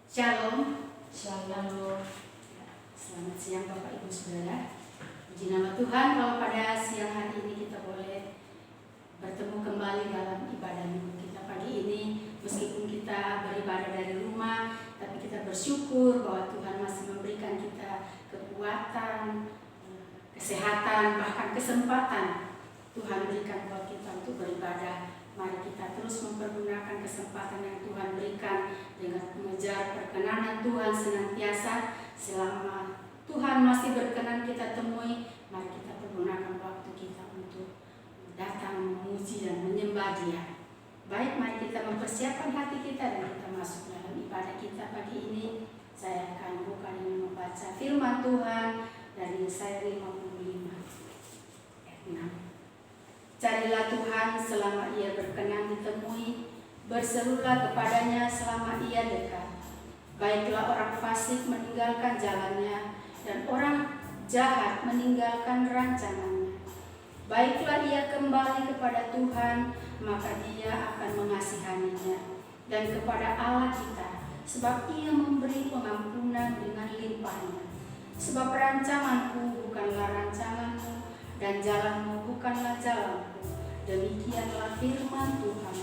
Shalom. Shalom. Selamat siang Bapak Ibu Saudara. Puji nama Tuhan kalau pada siang hari ini kita boleh bertemu kembali dalam ibadah minggu kita pagi ini. Meskipun kita beribadah dari rumah, tapi kita bersyukur bahwa Tuhan masih memberikan kita kekuatan, kesehatan, bahkan kesempatan Tuhan berikan buat kita untuk beribadah. Mari kita terus mempergunakan kesempatan yang Tuhan berikan dengan mengejar perkenanan Tuhan senantiasa. Selama Tuhan masih berkenan kita temui, mari kita pergunakan waktu kita untuk datang memuji dan menyembah Dia. Baik, mari kita mempersiapkan hati kita dan kita masuk dalam ibadah kita pagi ini. Saya akan buka dengan membaca firman Tuhan dari Yesaya 55 ayat 6. Carilah Tuhan selama Ia berkenan ditemui, berserulah kepadanya selama Ia dekat. Baiklah orang fasik meninggalkan jalannya, dan orang jahat meninggalkan rancangannya. Baiklah ia kembali kepada Tuhan, maka Dia akan mengasihaninya, dan kepada Allah kita, sebab Ia memberi pengampunan dengan limpahnya. Sebab rancanganku bukanlah rancanganmu, dan jalanmu bukanlah jalanku. Demikianlah firman Tuhan.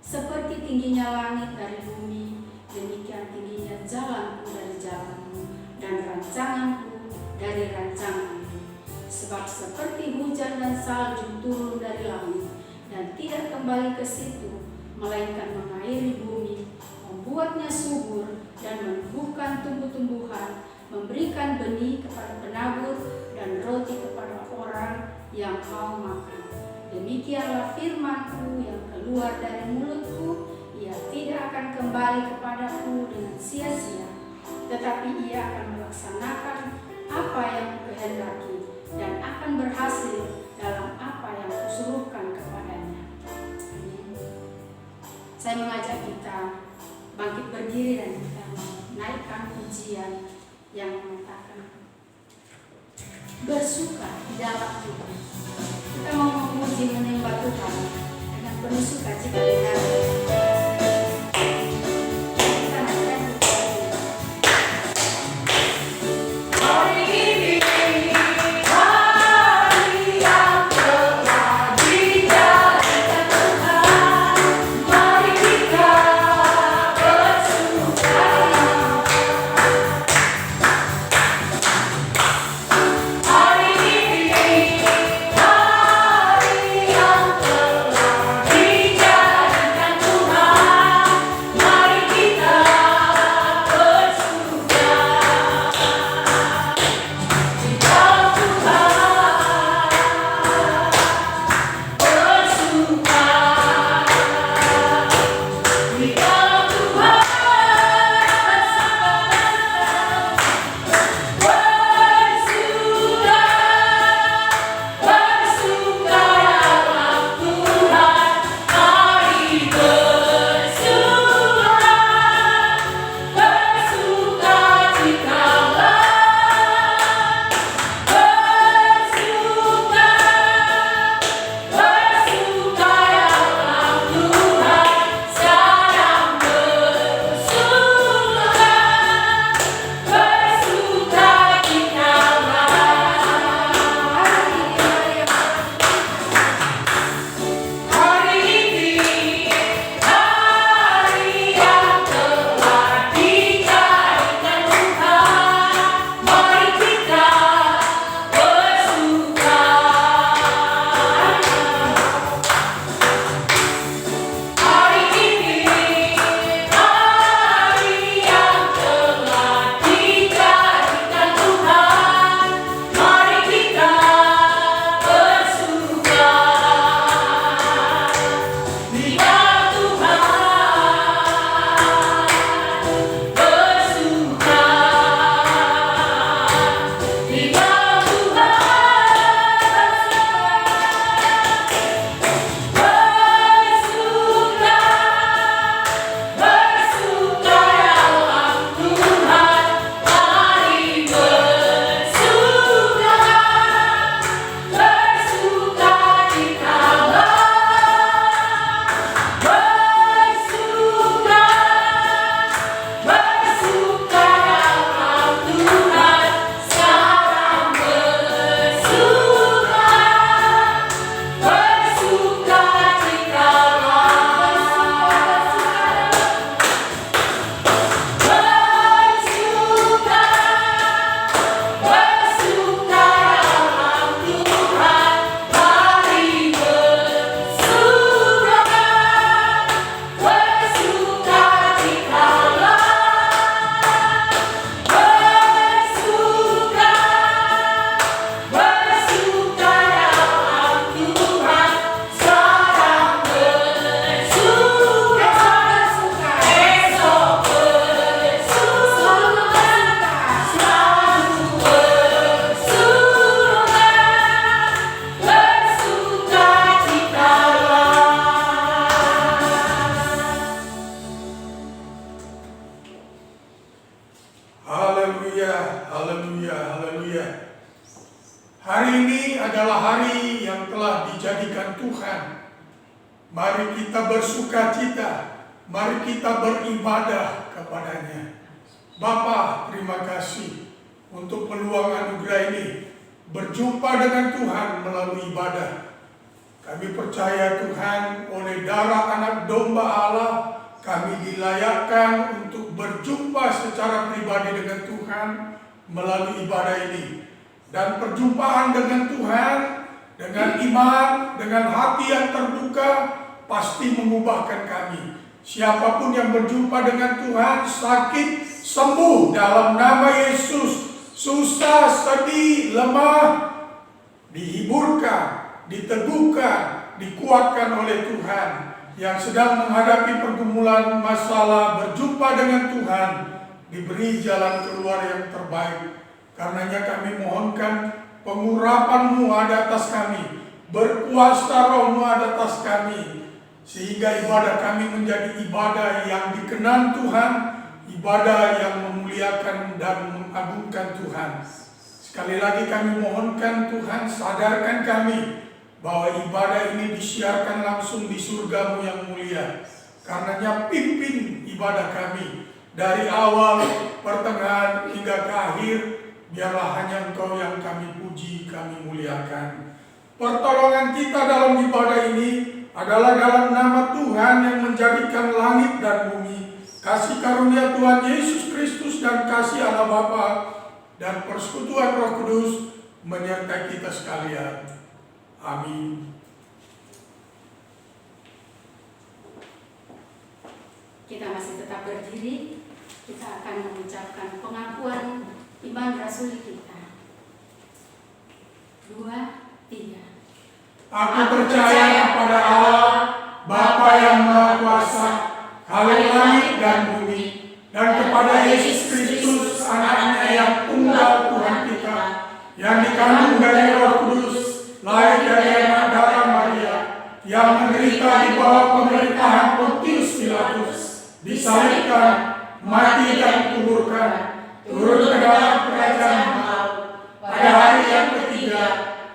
Seperti tingginya langit dari bumi, demikian tingginya jalanku dari jalanmu, dan rancanganku dari rancanganmu. Sebab seperti hujan dan salju turun dari langit, dan tidak kembali ke situ, melainkan mengairi bumi, membuatnya subur, dan menumbuhkan tumbuh-tumbuhan, memberikan benih kepada penabur, dan roti kepada orang yang mau makan. Demikianlah firman-Ku yang keluar dari mulut-Ku, ia tidak akan kembali kepadaku dengan sia-sia, tetapi ia akan melaksanakan apa yang Kukehendaki dan akan berhasil dalam apa yang Kusuruhkan kepadanya. Amin. Saya mengajak kita bangkit berdiri dan kita menaikkan pujian yang mengatakan bersuka di dalam Tuhan. Kita mau memuji menyembah Tuhan dengan penuh sukacita dan damai. Kita naikkan pujian. Hari ini hari yang telah dijadikan Tuhan, mari kita bersuka. Hari ini Tuhan. Mari kita bersukacita, mari kita beribadah kepada-Nya. Bapa, terima kasih untuk peluang anugerah ini berjumpa dengan Tuhan melalui ibadah. Kami percaya Tuhan, oleh darah anak domba Allah, kami dilayakkan untuk berjumpa secara pribadi dengan Tuhan melalui ibadah ini. Dan perjumpaan dengan Tuhan, dengan iman, dengan hati yang terbuka, pasti mengubahkan kami. Siapapun yang berjumpa dengan Tuhan, sakit, sembuh dalam nama Yesus. Susah, sedih, lemah, dihiburkan, diteguhkan, dikuatkan oleh Tuhan. Yang sedang menghadapi pergumulan masalah, berjumpa dengan Tuhan, diberi jalan keluar yang terbaik. Karenanya kami mohonkan pengurapan-Mu ada atas kami, berkuasa Roh-Mu ada atas kami, sehingga ibadah kami menjadi ibadah yang dikenan Tuhan, ibadah yang memuliakan dan mengagungkan Tuhan. Sekali lagi kami mohonkan Tuhan, sadarkan kami bahwa ibadah ini disiarkan langsung di surga-Mu yang mulia. Karenanya pimpin ibadah kami dari awal, pertengahan hingga ke akhir. Biarlah hanya Engkau yang kami puji, kami muliakan. Pertolongan kita dalam ibadah ini adalah dalam nama Tuhan yang menjadikan langit dan bumi. Kasih karunia Tuhan Yesus Kristus dan kasih Allah Bapa dan persekutuan Roh Kudus menyertai kita sekalian. Amin. Kita masih tetap berdiri. Kita akan mengucapkan pengakuan iman rasuli kita. 2, 3. Aku percaya kepada Allah, Bapa yang Maha Kuasa, Khalil langit dan bumi, dan kepada Yesus Kristus, Anaknya yang tunggal Tuhan kita, yang dikandung dari Roh Kudus, lahir dari anak darah Maria, yang menderita di bawah pemerintahan Pontius Pilatus, disalibkan, mati dan dikuburkan, turun ke dalam kerajaan maut, pada hari yang ketiga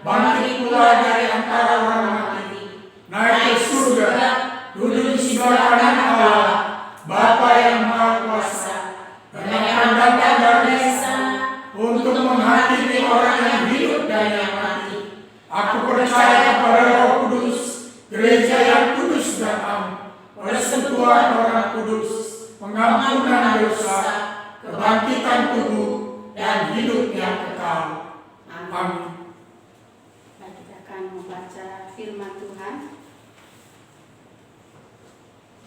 bangkit pula dari antara orang mati, naik ke surga, duduk di sebelah kanan Allah, Bapa yang Maha Kuasa, dan akan datang dari sana untuk menghakimi orang yang hidup dan yang mati. Aku percaya kepada Roh Kudus, gereja yang kudus dan am, persekutuan orang kudus, pengampunan dosa, kebangkitan tubuh, dan hidup yang kekal. Amin. Kita akan membaca firman Tuhan.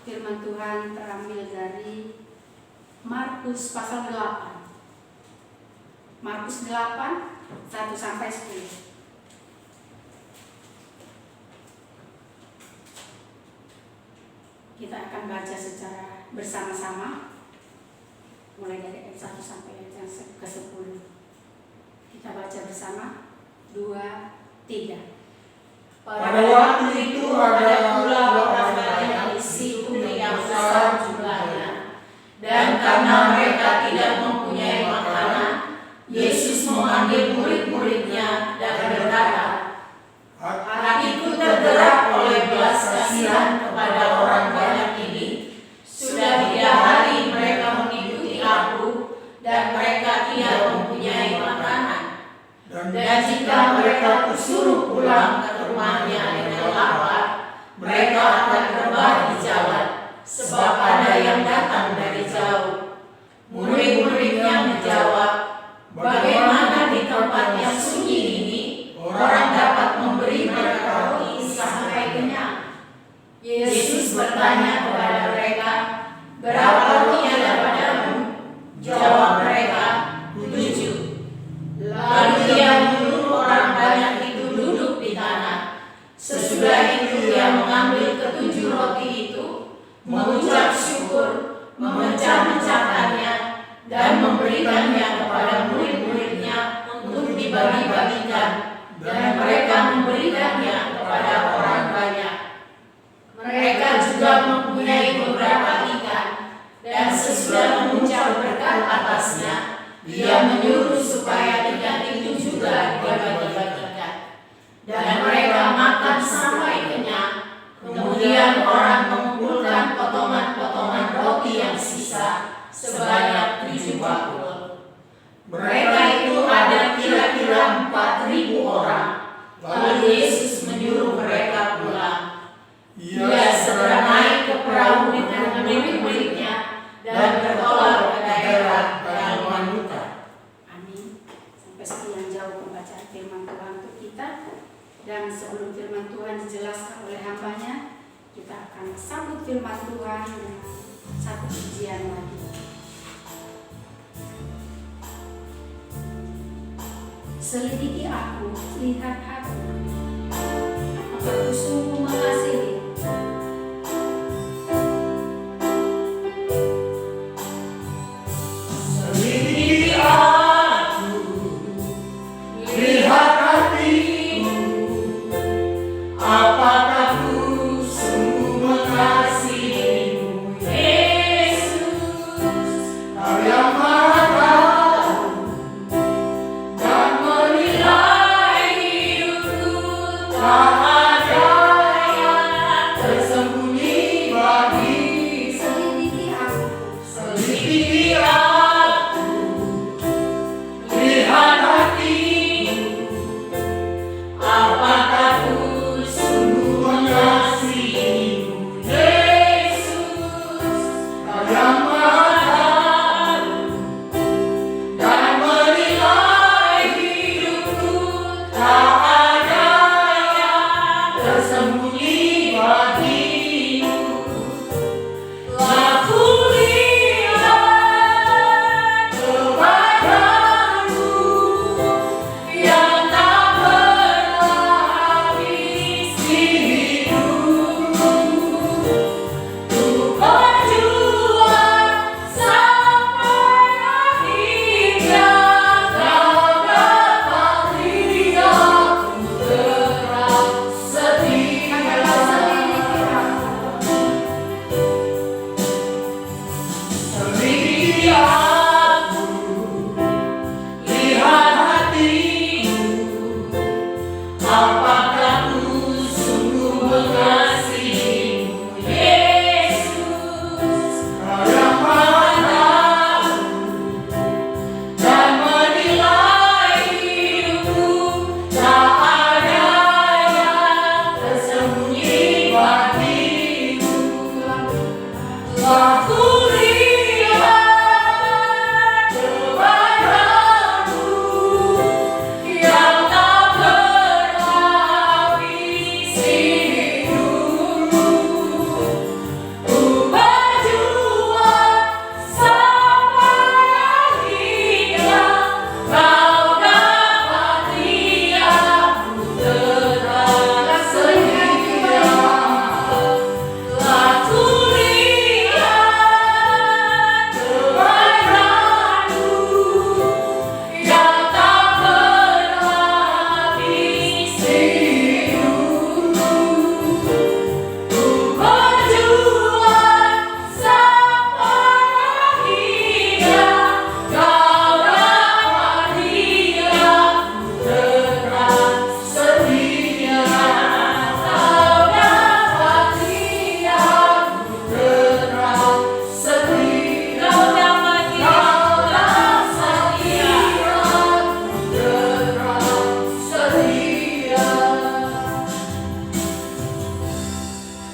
Firman Tuhan terambil dari Markus pasal 8. Markus 8, 1-10. Kita akan baca secara bersama-sama, mulai dari ayat 1 sampai ayat yang ke-10. Kita baca bersama. 2, 3. Pada waktu itu ada pula orang banyak di situ yang besar jumlahnya, dan karena mereka tidak mempunyai makanan, Yesus memanggil murid-muridnya dan berkata, "Hatiku tergerak oleh belas kasihan kepada orang banyak ini. Sudah 3 hari mereka mengikuti aku, dan mereka tidak mempunyai makanan. Dan jika mereka kusuruh pulang ke rumahnya dengan lapar, mereka akan rebah di jalan, sebab ada yang datang dari jauh." Murid-muridnya menjawab, "Bagaimana di tempat yang sunyi ini orang dapat memberi mereka roti sampai kenyang?" Yesus bertanya kepada mereka, "Berapa roti ada padamu?" Jawab mereka, 7. Lalu Dia menyuruh orang banyak itu duduk di tanah. Sesudah itu Dia mengambil ke-7 roti itu, mengucap syukur, memecah-mecahkannya, dan memberikannya kepada murid-muridnya untuk dibagi-bagikan, dan mereka memberikannya kepada orang banyak. Mereka juga mempunyai akan sambut firman Tuhan dengan satu pujian lagi. Selidiki aku, lihat hati, apakah aku sungguh mengasihi. Selidiki aku, lihat hatiku, apakah ku sungguh mengasihimu, Yesus. Kau yang Maha Tahu dan menilai hidupku, tak ada yang tersembunyi bagi. Selidiki aku, Selidiki aku, lihat hatiku, apakah ku sungguh mengasihimu, Yesus. Kau yang Maha Tahu dan menilai hidupku, tak ada yang tersembunyi bagimu. Aku lihat kepadamu yang tak pernah habis di hidupku. Ku berjuang sampai akhirnya, kau dapat lihat ku tetap setia. selidiki aku. Selidiki aku, lihat hatiku, apakah ku sungguh mengasihimu, Yesus. Kau yang Maha Tahu dan menilai hidupku, tak ada yang tersembunyi bagimu. Aku lihat kepadamu yang tak pernah habis di hidupku. Ku berjuang sampai akhirnya, kau dapat lihat ku tetap setia. Aku lihat kepadamu yang tak pernah habis di hidupku. Ku berjuang sampai akhirnya, kau dapat lihat ku tetap setia. Kau dapat lihat ku tetap setia. Kau dapat lihat setia, ku tetap setia.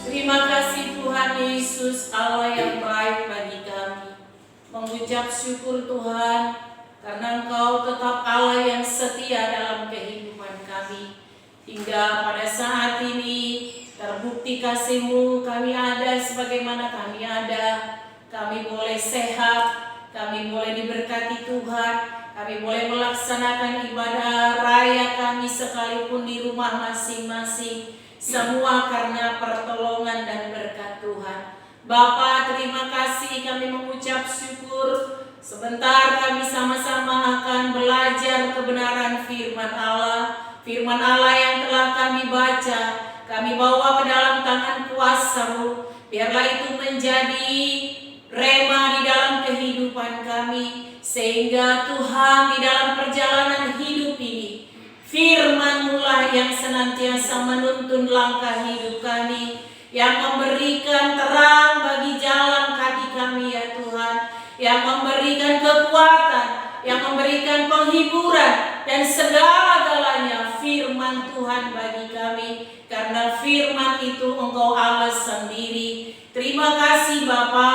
Terima kasih Tuhan Yesus, Allah yang baik bagi kami. Mengucap syukur Tuhan, karena Engkau tetap Allah yang setia dalam kehidupan kami. Hingga pada saat ini terbukti kasih-Mu, kami ada sebagaimana kami ada. Kami boleh sehat, kami boleh diberkati Tuhan, kami boleh melaksanakan ibadah raya kami sekalipun di rumah masing-masing. Semua karena pertolongan dan berkat Tuhan. Bapa, terima kasih, kami mengucap syukur. Sebentar kami sama-sama akan belajar kebenaran firman Allah. Firman Allah yang telah kami baca, kami bawa ke dalam tangan kuasa-Mu. Biarlah itu menjadi rema di dalam kehidupan kami, sehingga Tuhan di dalam perjalanan hidup ini, firman-Mu lah yang senantiasa menuntun langkah hidup kami, yang memberikan terang bagi jalan kaki kami ya Tuhan, yang memberikan kekuatan, yang memberikan penghiburan, dan segala-galanya firman Tuhan bagi kami, karena firman itu Engkau Allah sendiri. Terima kasih Bapa,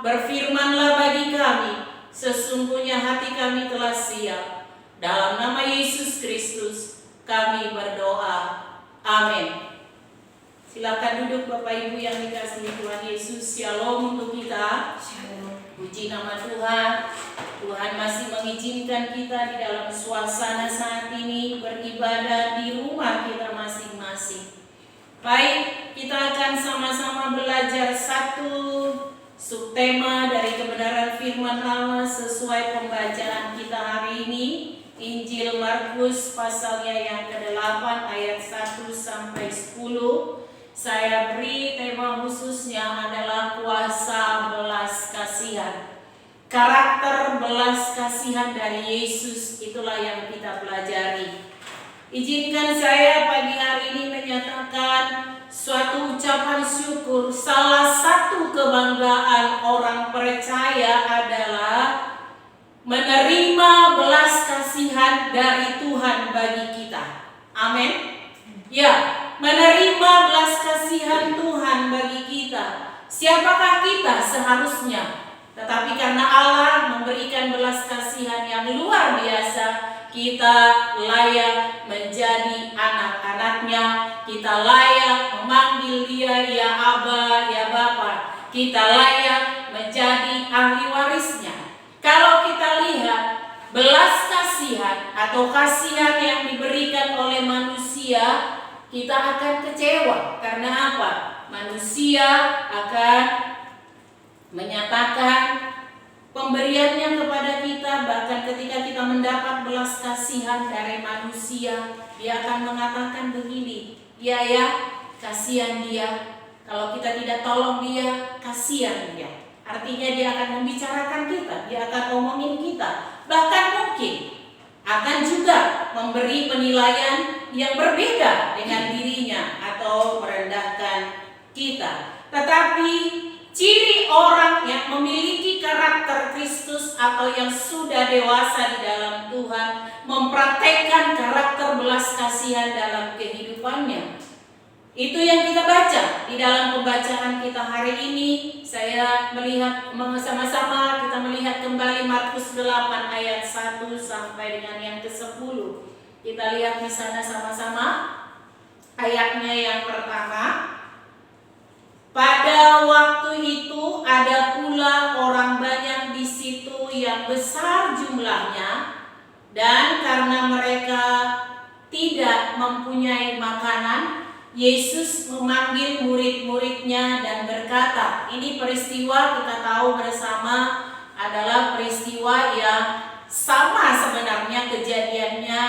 berfirmanlah bagi kami, sesungguhnya hati kami telah siap. Dalam nama Yesus Kristus kami berdoa. Amin. Silakan duduk Bapak Ibu yang dikasihi Tuhan Yesus. Shalom untuk kita. Puji nama Tuhan. Tuhan masih mengizinkan kita di dalam suasana saat ini beribadah di rumah kita masing-masing. Baik, kita akan sama-sama belajar satu subtema dari kebenaran firman Allah sesuai pembacaan kita hari ini. Injil Markus pasalnya yang ke-8 ayat 1 sampai 10. Saya beri tema khususnya adalah kuasa belas kasihan. Karakter belas kasihan dari Yesus, itulah yang kita pelajari. Izinkan saya pagi hari ini menyatakan suatu ucapan syukur. Salah satu kebanggaan orang percaya adalah menerima belas kasihan dari Tuhan bagi kita. Amin. Ya, menerima belas kasihan Tuhan bagi kita. Siapakah kita seharusnya? Tetapi karena Allah memberikan belas kasihan yang luar biasa, kita layak menjadi anak-anaknya. Kita layak memanggil Dia ya Aba, ya Bapa. Kita layak menjadi ahli warisnya. Kalau kita lihat belas kasihan atau kasihan yang diberikan oleh manusia, kita akan kecewa. Karena apa? Manusia akan menyatakan pemberiannya kepada kita. Bahkan ketika kita mendapat belas kasihan dari manusia, dia akan mengatakan begini, ya kasihan dia. Kalau kita tidak tolong dia, kasihan dia. Artinya dia akan membicarakan kita, dia akan ngomongin kita. Bahkan mungkin akan juga memberi penilaian yang berbeda dengan dirinya atau merendahkan kita. Tetapi ciri orang yang memiliki karakter Kristus atau yang sudah dewasa di dalam Tuhan mempraktekkan karakter belas kasihan dalam kehidupannya. Itu yang kita baca di dalam pembacaan kita hari ini. Saya melihat sama-sama kita melihat kembali Markus 8 ayat 1 sampai dengan yang ke-10. Kita lihat di sana sama-sama ayatnya yang pertama. Pada waktu itu ada pula orang banyak di situ yang besar jumlahnya, dan karena mereka tidak mempunyai makanan, Yesus memanggil murid-muridnya dan berkata, ini peristiwa kita tahu bersama adalah peristiwa yang sama sebenarnya kejadiannya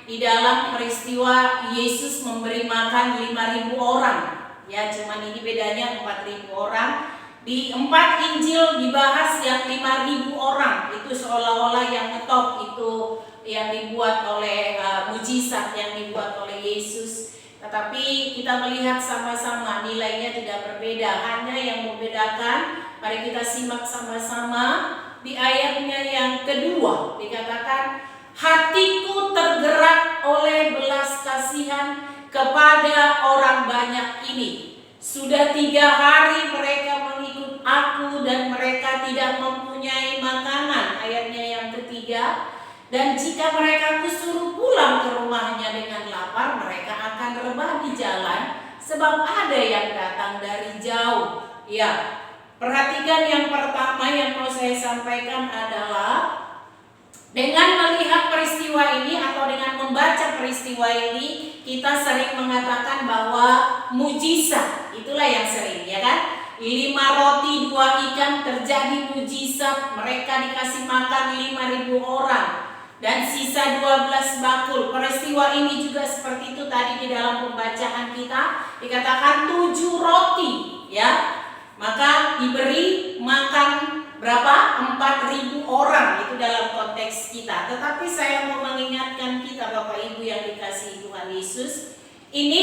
di dalam peristiwa Yesus memberi makan 5.000 orang. Ya, cuman ini bedanya 4.000 orang. Di 4 Injil dibahas yang 5.000 orang. Itu seolah-olah yang ngetop itu yang dibuat oleh mujizat yang dibuat oleh Yesus. Tetapi kita melihat sama-sama nilainya tidak berbeda. Hanya yang membedakan, mari kita simak sama-sama di ayatnya yang kedua. Dikatakan, hatiku tergerak oleh belas kasihan kepada orang banyak ini. Sudah 3 hari mereka mengikut aku dan mereka tidak mempunyai makanan. Ayatnya yang ketiga. Dan jika mereka kusuruh pulang ke rumahnya dengan lapar, mereka akan rebah di jalan, sebab ada yang datang dari jauh. Ya, perhatikan yang pertama yang mau saya sampaikan adalah dengan melihat peristiwa ini atau dengan membaca peristiwa ini, kita sering mengatakan bahwa mujizat, itulah yang sering, ya kan? 5 roti 2 ikan terjadi mujizat, mereka dikasih makan 5.000 orang. Dan sisa 12 bakul. Peristiwa ini juga seperti itu tadi di dalam pembacaan kita. Dikatakan 7 roti, ya. Maka diberi makan berapa? 4.000 orang. Itu dalam konteks kita. Tetapi saya mau mengingatkan kita Bapak Ibu yang dikasihi Tuhan Yesus. Ini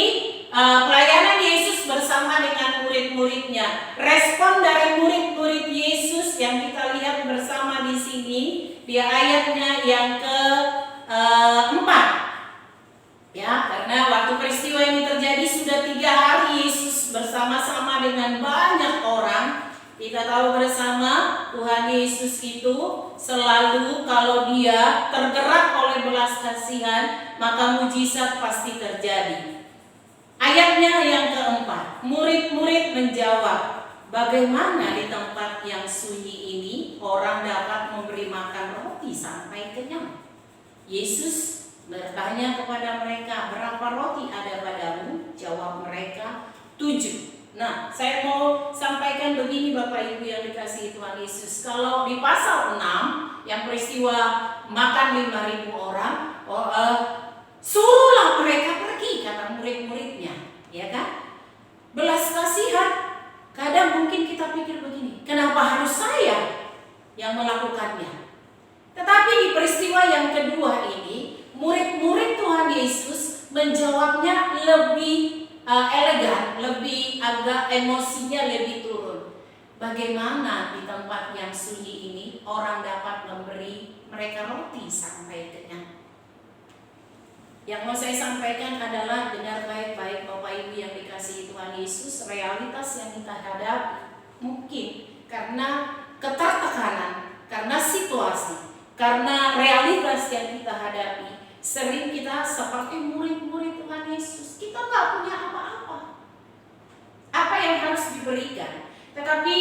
pelayanan Yesus bersama dengan murid-muridnya. Respon dari murid-murid Yesus yang kita lihat bersama di sini di ayatnya yang ke-4. Ya, karena waktu peristiwa ini terjadi sudah 3 hari Yesus bersama-sama dengan banyak orang. Kita tahu bersama Tuhan Yesus itu selalu kalau dia tergerak oleh belas kasihan, maka mujizat pasti terjadi. Ayatnya yang keempat, murid-murid menjawab, bagaimana di tempat yang sunyi ini orang dapat memberi makan roti sampai kenyang? Yesus bertanya kepada mereka, berapa roti ada padamu? Jawab mereka, 7. Nah, saya mau sampaikan begini Bapak Ibu yang dikasihi Tuhan Yesus. Kalau di pasal 6 yang peristiwa makan 5.000 orang, suruhlah mereka pergi, kata murid-muridnya, ya kan? Belas kasihan. Kadang mungkin kita pikir begini, kenapa harus saya yang melakukannya? Tetapi di peristiwa yang kedua ini, murid-murid Tuhan Yesus menjawabnya lebih elegan, lebih agak emosinya lebih turun. Bagaimana di tempat yang sunyi ini orang dapat memberi mereka roti sampai kenyang? Yang mau saya sampaikan adalah, dengar baik-baik Bapak Ibu yang dikasihi Tuhan Yesus, realitas yang kita hadapi mungkin karena ketertekanan, karena situasi, karena realitas yang kita hadapi, sering kita seperti murid-murid Tuhan Yesus, kita nggak punya apa-apa. Apa yang harus diberikan? Tetapi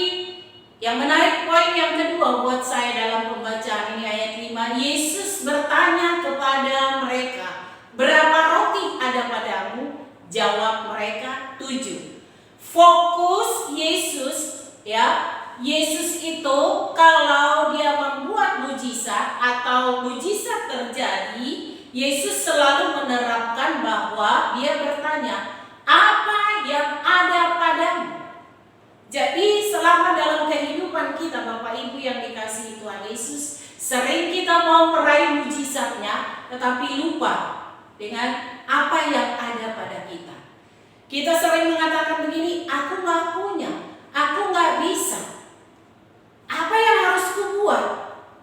yang menarik poin yang kedua buat saya dalam pembacaan ini ayat 5, Yesus bertanya kepada mereka, berapa roti ada padamu? Jawab mereka, 7. Fokus Yesus, ya, Yesus itu kalau dia membuat mujizat atau mujizat terjadi, Yesus selalu menerapkan bahwa dia bertanya, apa yang ada padamu? Jadi selama dalam kehidupan kita Bapak Ibu yang dikasihi Tuhan Yesus, sering kita mau meraih mujizatnya tetapi lupa dengan apa yang ada pada kita. Kita sering mengatakan begini, aku gak punya, aku gak bisa, apa yang harus kubuat?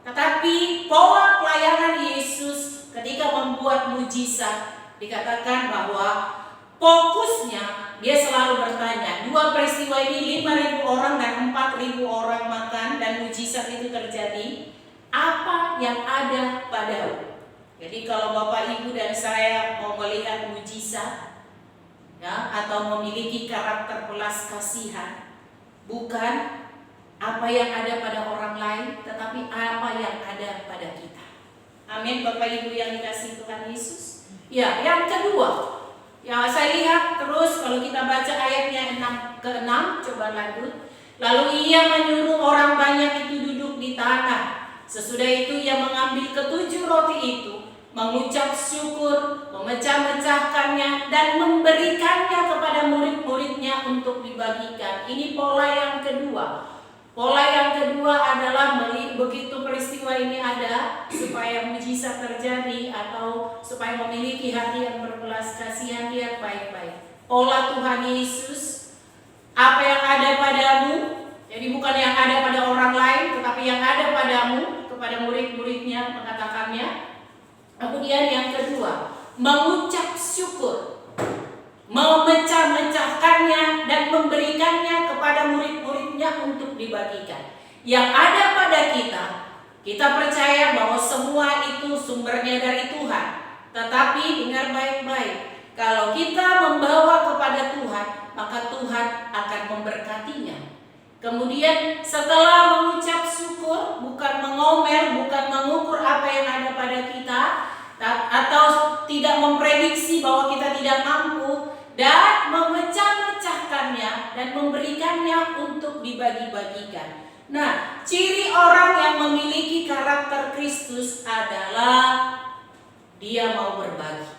Tetapi pola pelayanan Yesus ketika membuat mujizat, dikatakan bahwa fokusnya dia selalu bertanya. Dua peristiwa ini, 5.000 orang dan 4.000 orang makan dan mujizat itu terjadi, apa yang ada padamu? Jadi kalau Bapak Ibu dan saya mau melihat mujizat, ya, atau memiliki karakter belas kasihan, bukan apa yang ada pada orang lain, tetapi apa yang ada pada kita. Amin Bapak Ibu yang dikasihi Tuhan Yesus. Ya, yang kedua, ya saya lihat terus kalau kita baca ayatnya 6 coba lanjut. Lalu ia menyuruh orang banyak itu duduk di tanah. Sesudah itu ia mengambil ke-7 roti itu, mengucap syukur, memecah-mecahkannya dan memberikannya kepada murid-muridnya untuk dibagikan. Ini pola yang kedua. Pola yang kedua adalah begitu peristiwa ini ada, supaya mujizat terjadi atau supaya memiliki hati yang berbelas kasihan, lihat baik-baik. Pola Tuhan Yesus, apa yang ada padamu, jadi bukan yang ada pada orang lain, tetapi yang ada padamu, kepada murid-muridnya mengatakannya. Kemudian yang kedua, mengucap syukur, memecah-mecahkannya dan memberikannya kepada murid-muridnya untuk dibagikan. Yang ada pada kita percaya bahwa semua itu sumbernya dari Tuhan. Tetapi dengar baik-baik, kalau kita membawa kepada Tuhan, maka Tuhan akan memberkatinya. Kemudian setelah mengucap syukur, bukan mengomel, bukan mengukur apa yang ada pada kita, atau tidak memprediksi bahwa kita tidak mampu, dan memecah-mecahkannya dan memberikannya untuk dibagi-bagikan. Nah, ciri orang yang memiliki karakter Kristus adalah dia mau berbagi.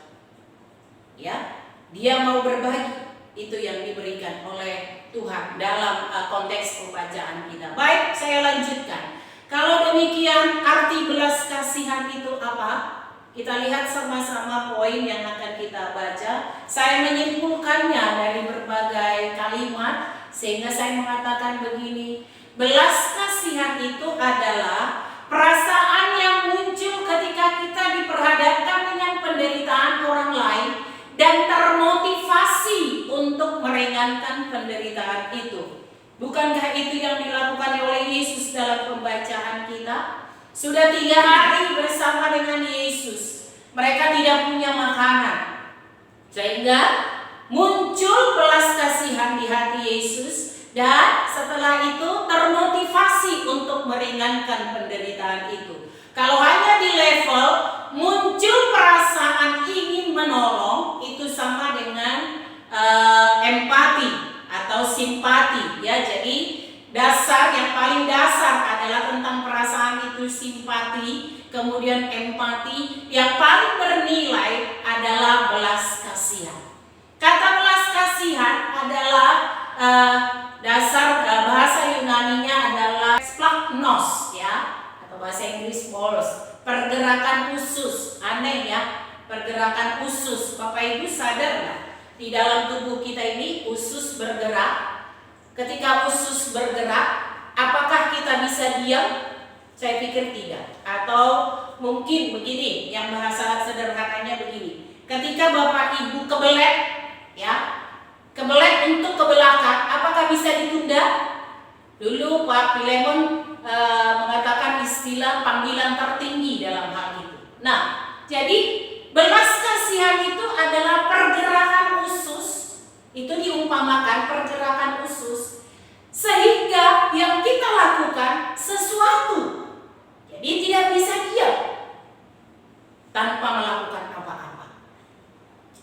Ya, dia mau berbagi. Itu yang diberikan oleh Tuhan dalam konteks pembacaan kita. Baik, saya lanjutkan. Kalau demikian, arti belas kasihan itu apa? Kita lihat sama-sama poin yang akan kita baca. Saya menyimpulkannya dari berbagai kalimat, sehingga saya mengatakan begini. Belas kasihan itu adalah perasaan yang muncul ketika kita diperhadapkan dengan penderitaan orang lain dan termotivasi untuk meringankan penderitaan itu. Bukankah itu yang dilakukan oleh Yesus dalam pembacaan kita? Sudah 3 hari bersama dengan Yesus, mereka tidak punya makanan, sehingga muncul belas kasihan di hati Yesus, dan setelah itu termotivasi untuk meringankan penderitaan itu. Kalau hanya di level muncul perasaan ingin menolong, itu sama dengan empati atau simpati ya. Jadi dasar yang paling dasar adalah tentang perasaan itu simpati, kemudian empati, yang paling bernilai adalah belas kasihan. Kata belas kasihan adalah dasar bahasa Yunaninya adalah splagnos ya, atau bahasa Inggris polos, pergerakan usus. Aneh ya, pergerakan usus. Bapak Ibu sadar nggak? Di dalam tubuh kita ini usus bergerak. Ketika usus bergerak, apakah kita bisa diam? Saya pikir tidak. Atau mungkin begini, yang bahasa sederhananya begini. Ketika Bapak Ibu kebelet, ya, kebelet untuk ke belakang, apakah bisa ditunda? Dulu Pak Pilemon mengatakan istilah panggilan tertinggi dalam hal itu. Nah, jadi belas kasihan itu adalah pergerakan usus. Itu diumpamakan pergerakan usus, sehingga yang kita lakukan sesuatu. Jadi tidak bisa diam tanpa melakukan apa-apa.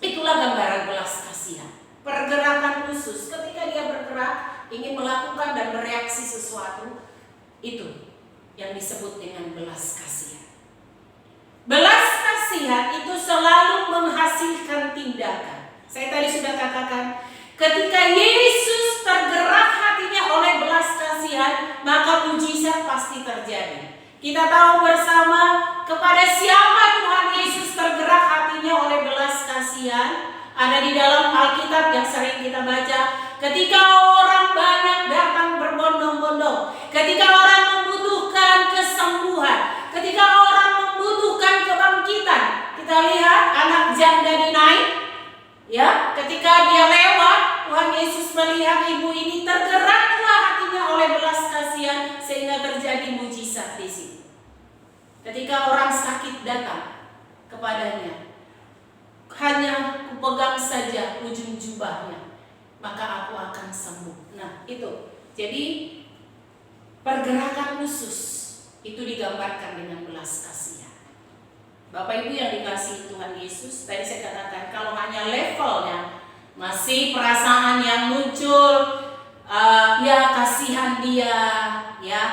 Itulah gambaran belas kasihan. Pergerakan usus ketika dia bergerak ingin melakukan dan bereaksi sesuatu, itu yang disebut dengan belas kasihan. Belas kasihan itu selalu menghasilkan tindakan. Saya tadi sudah katakan, ketika Yesus tergerak hatinya oleh belas kasihan, maka mujizat pasti terjadi. Kita tahu bersama kepada siapa Tuhan Yesus tergerak hatinya oleh belas kasihan. Ada di dalam Alkitab yang sering kita baca. Ketika orang banyak datang berbondong-bondong, ketika orang membutuhkan kesembuhan, ketika orang membutuhkan kebangkitan, kita lihat anak janda dinaik. Ya, ketika dia lewat, Tuhan Yesus melihat ibu ini, tergeraklah hatinya oleh belas kasihan sehingga terjadi mujizat di situ. Ketika orang sakit datang kepadanya, hanya kupegang saja ujung jubahnya, maka aku akan sembuh. Nah, itu. Jadi pergerakan khusus itu digambarkan dengan belas kasihan. Bapak Ibu yang dikasihi Tuhan Yesus, tadi saya katakan kalau hanya levelnya masih perasaan yang muncul, ya kasihan dia, ya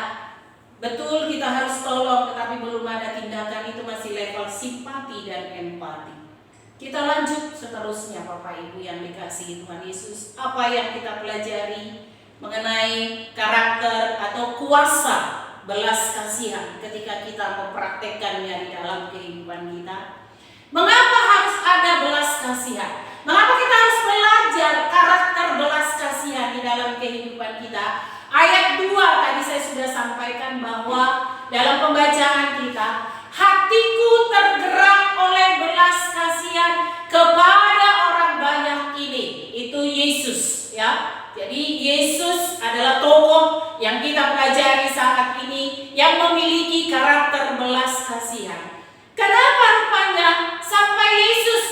betul kita harus tolong, tetapi belum ada tindakan, itu masih level simpati dan empati. Kita lanjut seterusnya Bapak Ibu yang dikasihi Tuhan Yesus, apa yang kita pelajari mengenai karakter atau kuasa belas kasihan ketika kita mempraktekkannya di dalam kehidupan kita. Mengapa harus ada belas kasihan? Mengapa kita harus belajar karakter belas kasihan di dalam kehidupan kita? Ayat 2 tadi saya sudah sampaikan bahwa dalam pembacaan kita, hatiku tergerak oleh belas kasihan kepada orang banyak ini. Itu Yesus, ya. Jadi Yesus adalah tokoh yang kita pelajari saat ini yang memiliki karakter belas kasihan. Kenapa rupanya sampai Yesus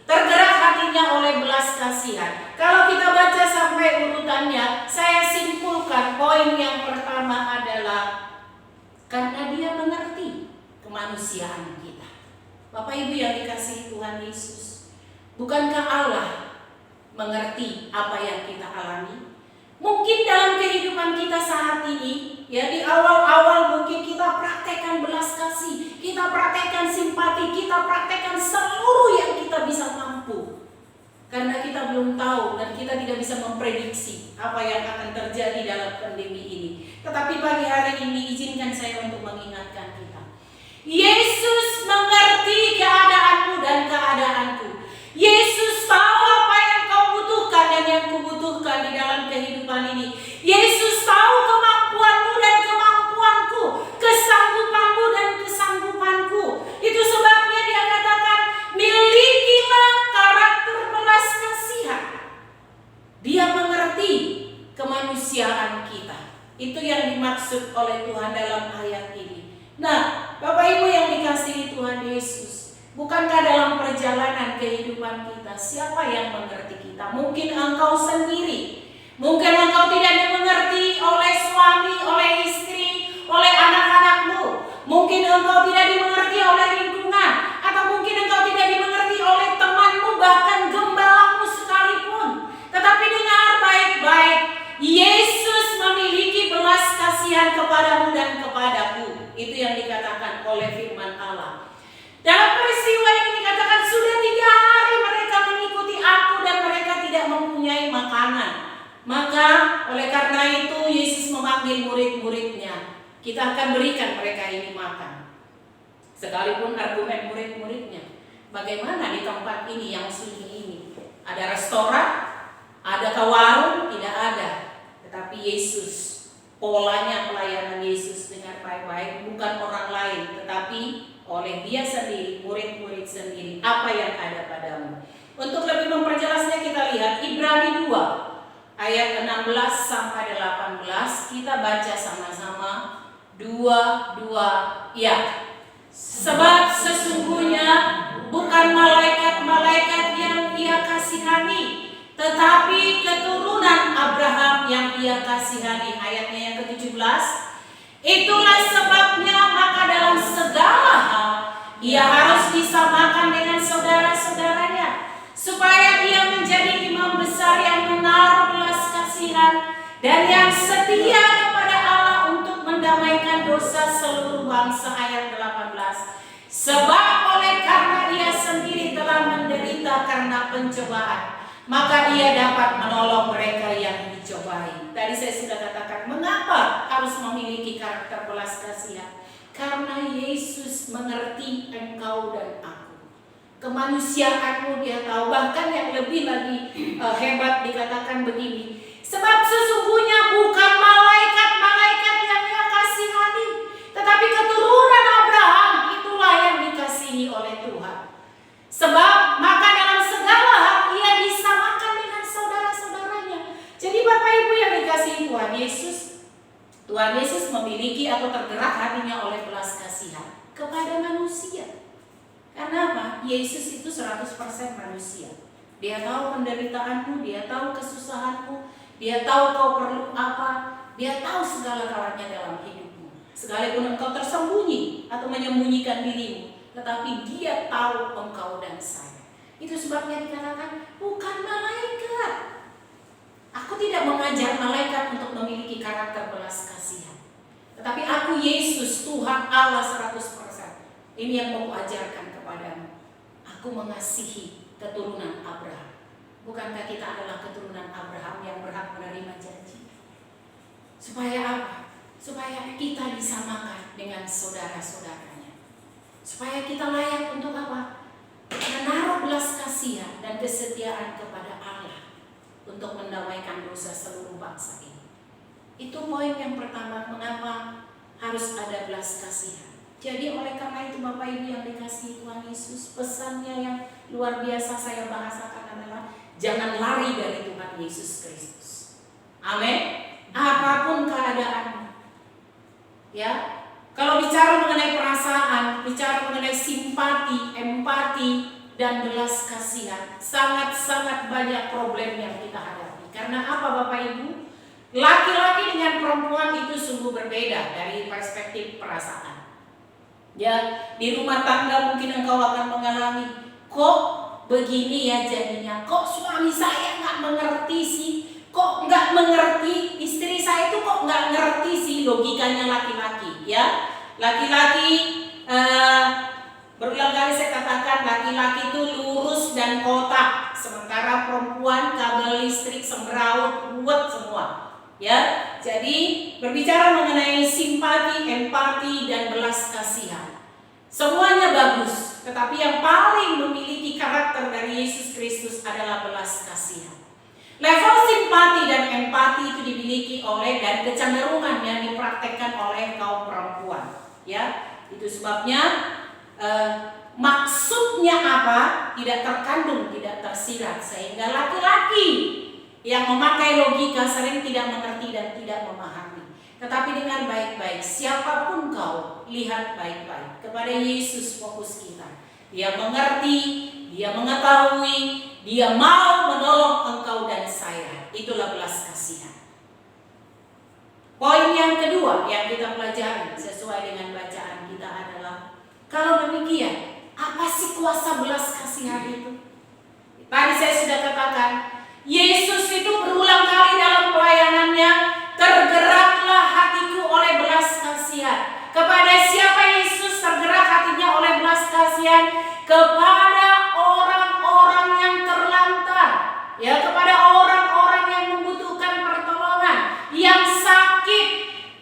tergerak hatinya oleh belas kasihan? Kalau kita baca sampai urutannya, saya simpulkan poin yang pertama adalah karena dia mengerti kemanusiaan kita. Bapak Ibu yang dikasihi Tuhan Yesus, bukankah Allah mengerti apa yang kita alami? Mungkin dalam kehidupan kita saat ini, ya di awal-awal mungkin kita praktekkan belas kasih, kita praktekkan simpati, kita praktekkan seluruh yang kita bisa mampu. Karena kita belum tahu dan kita tidak bisa memprediksi apa yang akan terjadi dalam pandemi ini. Tetapi pagi hari ini izinkan saya untuk mengingatkan kita. Yesus mengerti keadaanmu dan keadaanku. Yesus tahu apa yang kau butuhkan dan yang kubutuhkan di dalam kehidupan ini. Yesus tahu kemampuanmu dan kemampuanku, kesanggupanmu dan kesanggupanku. Itu sebabnya dia katakan, milikilah karakter belas kasihan. Dia mengerti kemanusiaan kita. Itu yang dimaksud oleh Tuhan dalam ayat ini. Nah, Bapak Ibu yang dikasihi Tuhan Yesus, Bukankah dalam perjalanan kehidupan kita, siapa yang mengerti kita? Mungkin engkau sendiri. Mungkin engkau tidak dimengerti oleh suami, oleh istri, oleh anak-anakmu. Mungkin engkau tidak dimengerti oleh lingkungan. Atau mungkin engkau tidak dimengerti oleh temanmu, bahkan gembalamu sekalipun. Tetapi dengar baik-baik, Yesus memiliki belas kasihan kepadamu dan kepadaku. Itu yang dikatakan oleh firman Allah. Dalam peristiwa ini dikatakan sudah 3 hari mereka mengikuti aku dan mereka tidak mempunyai makanan. Maka oleh karena itu Yesus memanggil murid-muridnya. Kita akan berikan mereka ini makan. Sekalipun argumen murid-muridnya, bagaimana di tempat ini yang sunyi ini? Ada restoran? Adakah warung? Tidak ada. Tetapi Yesus, polanya pelayanan Yesus dengan baik-baik, bukan orang lain, tetapi oleh dia sendiri, murid-murid sendiri, apa yang ada padamu. Untuk lebih memperjelasnya kita lihat Ibrani 2 ayat 16 sampai 18. Kita baca sama-sama 2 ya. Sebab sesungguhnya bukan malaikat-malaikat yang dia kasihani, tetapi keturunan Abraham yang dia kasihani. Ayatnya yang ke-17. Itulah sebabnya maka dalam segala hal ia harus disamakan dengan saudara-saudaranya, supaya dia menjadi imam besar yang menaruh belas kasihan dan yang setia kepada Allah untuk mendamaikan dosa seluruh bangsa. Ayat 18. Sebab oleh karena dia sendiri telah menderita karena pencobaan, maka ia dapat menolong mereka yang dicobai. Tadi saya sudah katakan, mengapa harus memiliki karakter belas kasihan? Karena Yesus mengerti engkau dan aku. Kemanusiaanmu dia tahu. Bahkan yang lebih lagi hebat dikatakan begini. Sebab sesungguhnya bukan malaikat-malaikat yang dia kasihani, tetapi keturunan Abraham itulah yang dikasihi oleh Tuhan. Sebab maka dalam segala hal ia disamakan dengan saudara-saudaranya. Jadi Bapak Ibu yang dikasihi Tuhan Yesus memiliki atau tergerak hatinya oleh belas kasihan kepada manusia. Karena apa? Yesus itu 100% manusia. Dia tahu penderitaanmu, dia tahu kesusahanmu, dia tahu kau perlu apa, dia tahu segala-galanya dalam hidupmu. Sekalipun engkau tersembunyi atau menyembunyikan dirimu, tetapi dia tahu engkau dan saya. Itu sebabnya dikatakan bukan malaikat. Aku tidak mengajar malaikat untuk memiliki karakter belas kasihan, tetapi aku Yesus, Tuhan Allah 100%. Ini yang mau ajarkan kepadamu. Aku mengasihi keturunan Abraham. Bukankah kita adalah keturunan Abraham yang berhak menerima janji? Supaya apa? Supaya kita disamakan dengan saudara-saudaranya. Supaya kita layak untuk apa? Menaruh belas kasihan dan kesetiaan kepada Allah untuk mendamaikan dosa seluruh bangsa ini. Itu poin yang pertama, mengapa harus ada belas kasihan. Jadi oleh karena itu Bapak Ibu yang dikasihi Tuhan Yesus, pesannya yang luar biasa saya bahasakan adalah jangan lari dari Tuhan Yesus Kristus. Amin. Apapun keadaanmu. Ya. Kalau bicara mengenai perasaan, bicara mengenai simpati, empati, dan belas kasihan, sangat-sangat banyak problem yang kita hadapi. Karena apa Bapak Ibu? Laki-laki dengan perempuan itu sungguh berbeda dari perspektif perasaan. Ya, di rumah tangga mungkin engkau akan mengalami, kok begini ya jadinya, kok suami saya nggak mengerti sih, kok nggak mengerti, istri saya itu kok nggak ngerti sih. Logikanya laki-laki, ya. Laki-laki berulang kali saya katakan laki-laki itu lurus dan kotak, sementara perempuan kabel listrik sembraut ruwet semua. Ya, jadi berbicara mengenai simpati, empati, dan belas kasihan, semuanya bagus, tetapi yang paling memiliki karakter dari Yesus Kristus adalah belas kasihan. Level simpati dan empati itu dimiliki oleh dan kecenderungan yang dipraktekkan oleh kaum perempuan. Ya, itu sebabnya maksudnya apa? Tidak terkandung, tidak tersirat, sehingga laki-laki yang memakai logika sering tidak mengerti dan tidak memahami. Tetapi dengan baik-baik, siapapun kau, lihat baik-baik kepada Yesus fokus kita. dia mengerti, dia mengetahui, dia mau menolong engkau dan saya. Itulah belas kasihan. Poin yang kedua yang kita pelajari sesuai dengan bacaan kita adalah, kalau demikian, apa sih kuasa belas kasihan itu? Tadi saya sudah katakan, Yesus itu berulang kali dalam pelayanannya, tergeraklah hatiku oleh belas kasihan. Kepada siapa Yesus tergerak hatinya oleh belas kasihan? Kepada orang-orang yang terlantar, ya, kepada orang-orang yang membutuhkan pertolongan, yang sakit,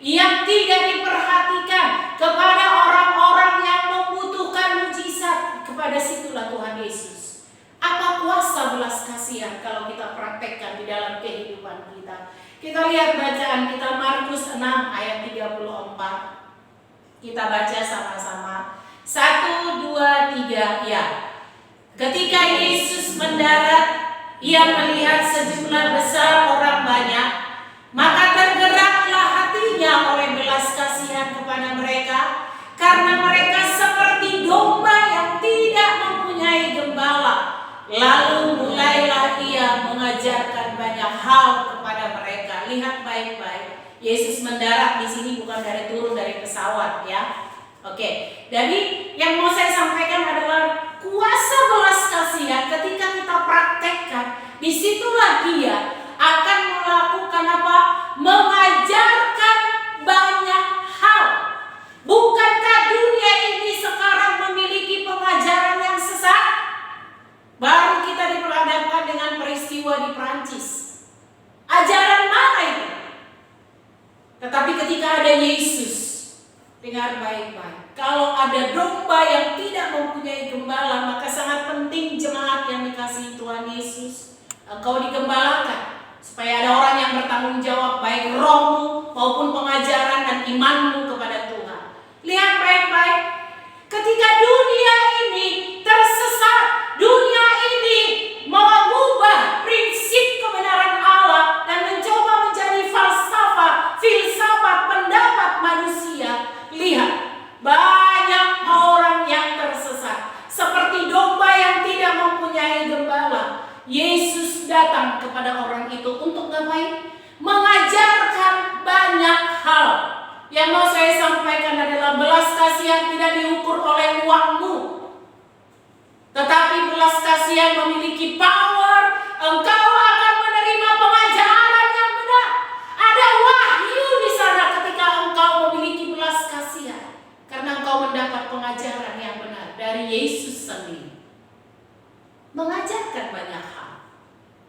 yang tidak diperhatikan, kepada orang-orang yang membutuhkan mujizat. Kepada situlah Tuhan Yesus. Apa kuasa belas kasihan kalau kita praktekkan di dalam kehidupan kita? Kita lihat bacaan kita, Markus 6 ayat 34. Kita baca sama-sama. 1, 2, 3, ya. Ketika Yesus mendarat, ia melihat sejumlah besar orang banyak, maka tergeraklah hatinya oleh belas kasihan kepada mereka, karena mereka seperti domba yang tidak mempunyai gembala. Lalu mulailah ia mengajarkan banyak hal kepada mereka. Lihat baik-baik. Yesus mendarat di sini bukan turun dari pesawat, ya. Oke. Jadi yang mau saya sampaikan adalah kuasa belas kasihan ketika kita praktekkan, disitulah dia akan melakukan apa? Mengajarkan banyak hal. Bukankah dunia ini sekarang memiliki pengajaran yang sesat? Baru kita diperhadapkan dengan peristiwa di Prancis. Ajaran mana itu? Tetapi ketika ada Yesus, dengar baik-baik. Kalau ada domba yang tidak mempunyai gembala, maka sangat penting jemaat yang dikasihi Tuhan Yesus, engkau digembalakan. Supaya ada orang yang bertanggung jawab baik rohmu maupun pengajaran dan imanmu kepada Tuhan. Lihat baik-baik. Ketika dunia ini tersesat, dunia ini mengubah prinsip kebenaran Allah dan mencoba menjadi filsafat pendapat manusia. Lihat, banyak orang yang tersesat seperti domba yang tidak mempunyai gembala. Yesus datang kepada orang itu untuk ngapain? Mengajarkan banyak hal. Yang mau saya sampaikan adalah belas kasihan tidak diukur oleh uangmu, tetapi belas kasihan memiliki power. Engkau akan menerima pengajaran yang benar. Ada wahyu di sana ketika engkau memiliki belas kasihan, karena engkau mendapat pengajaran yang benar dari Yesus sendiri. Mengajarkan banyak hal.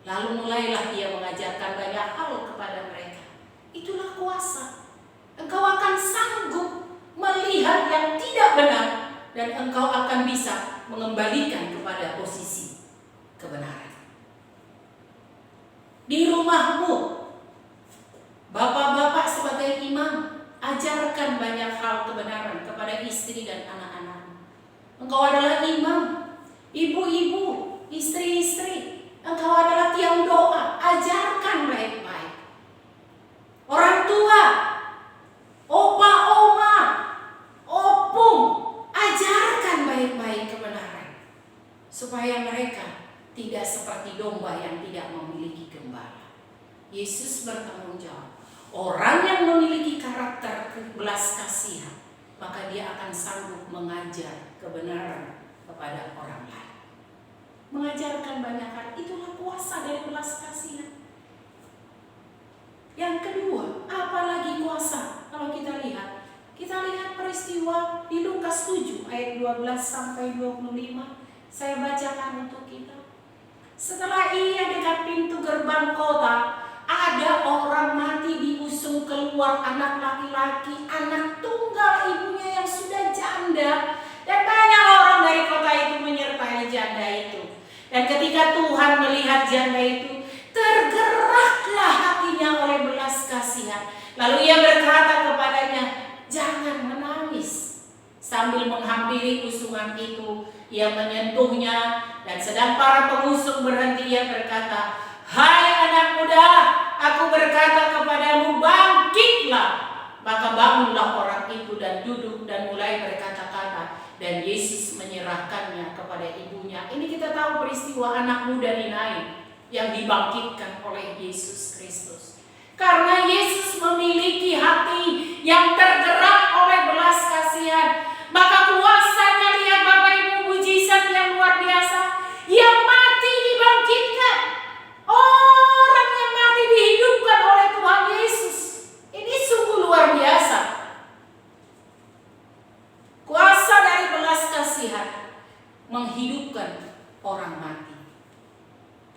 Lalu mulailah dia mengajarkan banyak hal kepada mereka. Itulah kuasa. Engkau akan sanggup melihat yang tidak benar, dan engkau akan bisa mengembalikan kepada posisi kebenaran. Di rumahmu, bapak-bapak sebagai imam, ajarkan banyak hal kebenaran kepada istri dan anak-anak. Engkau adalah imam. Ibu-ibu, istri-istri, engkau adalah tiang doa. Ajarkan baik-baik. Orang tua, opa, oma, opung, ajarkan baik-baik kebenaran, supaya mereka tidak seperti domba yang tidak memiliki gembala. Yesus bertanggung jawab. Orang yang memiliki karakter belas kasihan, maka dia akan sanggup mengajar kebenaran kepada orang lain. Mengajarkan banyak hal, itulah kuasa dari belas kasihan. Yang kedua, apalagi kuasa? Kalau kita lihat peristiwa di Lukas 7 ayat 12 sampai 25. Saya bacakan untuk kita. Setelah ia dekat pintu gerbang kota, ada orang mati diusung keluar, anak laki-laki, anak tunggal ibunya yang sudah janda, dan banyak orang dari kota itu menyertai janda itu. Dan ketika Tuhan melihat janda itu, tergeraklah hatinya oleh belas kasihan. Lalu ia berkata kepadanya, jangan menangis. Sambil menghampiri usungan itu, ia menyentuhnya, dan sedang para pengusung berhenti, ia berkata, hai anak muda, aku berkata kepadamu, bangkitlah. Maka bangunlah orang itu dan duduk dan mulai berkata-kata. dan Yesus menyerahkannya kepada ibunya. Ini kita tahu peristiwa anak muda di Nain yang dibangkitkan oleh Yesus Kristus. Karena Yesus memiliki hati yang tergerak oleh belas kasihan, maka kuasanya, lihat Bapak Ibu, mujizat yang luar biasa. Yang mati dibangkitkan, orang yang mati dihidupkan oleh Tuhan Yesus. Ini sungguh luar biasa. Kuasa dari belas kasihan menghidupkan orang mati.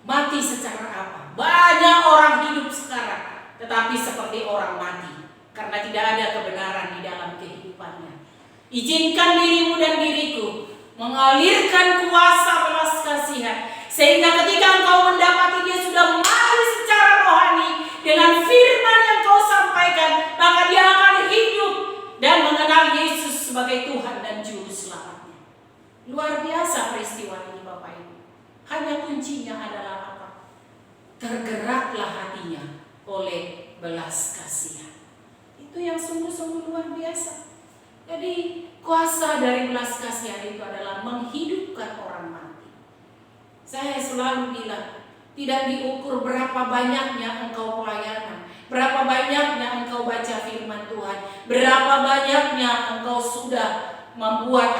Mati secara apa? Banyak orang hidup sekarang, tetapi seperti orang mati, karena tidak ada kebenaran di dalam kehidupannya. Izinkan dirimu dan diriku mengalirkan kuasa belas kasihan, sehingga ketika engkau mendapati dia sudah mati secara rohani dengan firman yang kau sampaikan, maka dia akan hidup dan mengenal Yesus sebagai Tuhan dan Juru Selamatnya. Luar biasa peristiwa ini Bapak Ibu. Hanya kuncinya adalah apa? Tergeraklah hatinya oleh belas kasihan. Itu yang sungguh-sungguh luar biasa. Jadi kuasa dari belas kasihan itu adalah menghidupkan orang mati. Saya selalu bilang, tidak diukur berapa banyaknya engkau pelayanan, berapa banyaknya engkau baca firman Tuhan, berapa banyaknya engkau sudah membuat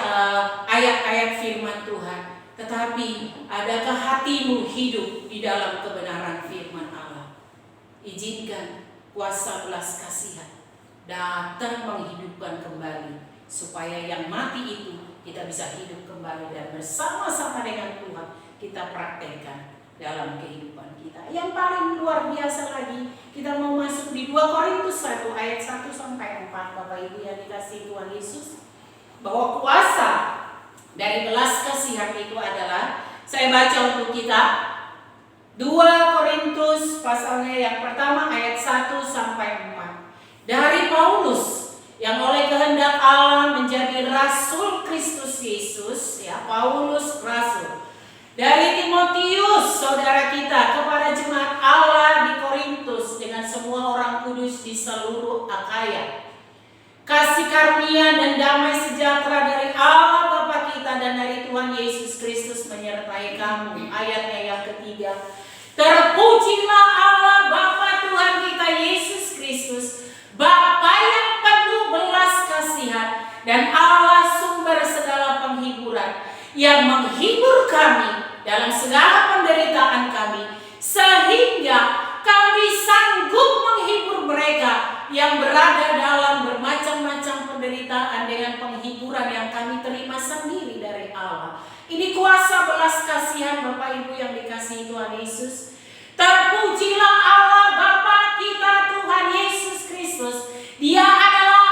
ayat-ayat firman Tuhan, tetapi adakah hatimu hidup di dalam kebenaran firman Allah? Izinkan kuasa belas kasihan datang menghidupkan kembali, supaya yang mati itu kita bisa hidup kembali dan bersama-sama dengan Tuhan kita praktekkan dalam kehidupan kita. Yang paling luar biasa lagi, kita mau masuk di 2 Korintus 1 ayat 1 sampai 4, Bapak Ibu yang dikasihi Tuhan Yesus, bahwa kuasa dari belas kasihan itu adalah, saya baca untuk kita 2 Korintus pasalnya yang pertama ayat 1 sampai 4. Dari Paulus yang oleh kehendak Allah menjadi rasul Kristus Yesus, ya, Paulus rasul. Dari Timotius saudara kita kepada jemaat Allah di Korintus dengan semua orang kudus di seluruh Akaya. Kasih karunia dan damai sejahtera dari Allah Bapa kita dan dari Tuhan Yesus Kristus menyertai kamu. Ayatnya yang ketiga. Terpujilah Allah Bapa Tuhan kita Yesus Kristus, Bapa yang penuh belas kasihan dan Allah sumber segala penghiburan, yang menghibur kami dalam segala penderitaan kami, sehingga kami sanggup menghibur mereka yang berada dalam bermacam-macam penderitaan dengan penghiburan yang kami terima sendiri dari Allah. Ini kuasa belas kasihan Bapak Ibu yang dikasihi Tuhan Yesus. Terpujilah Allah Bapa kita Tuhan Yesus Kristus. Dia adalah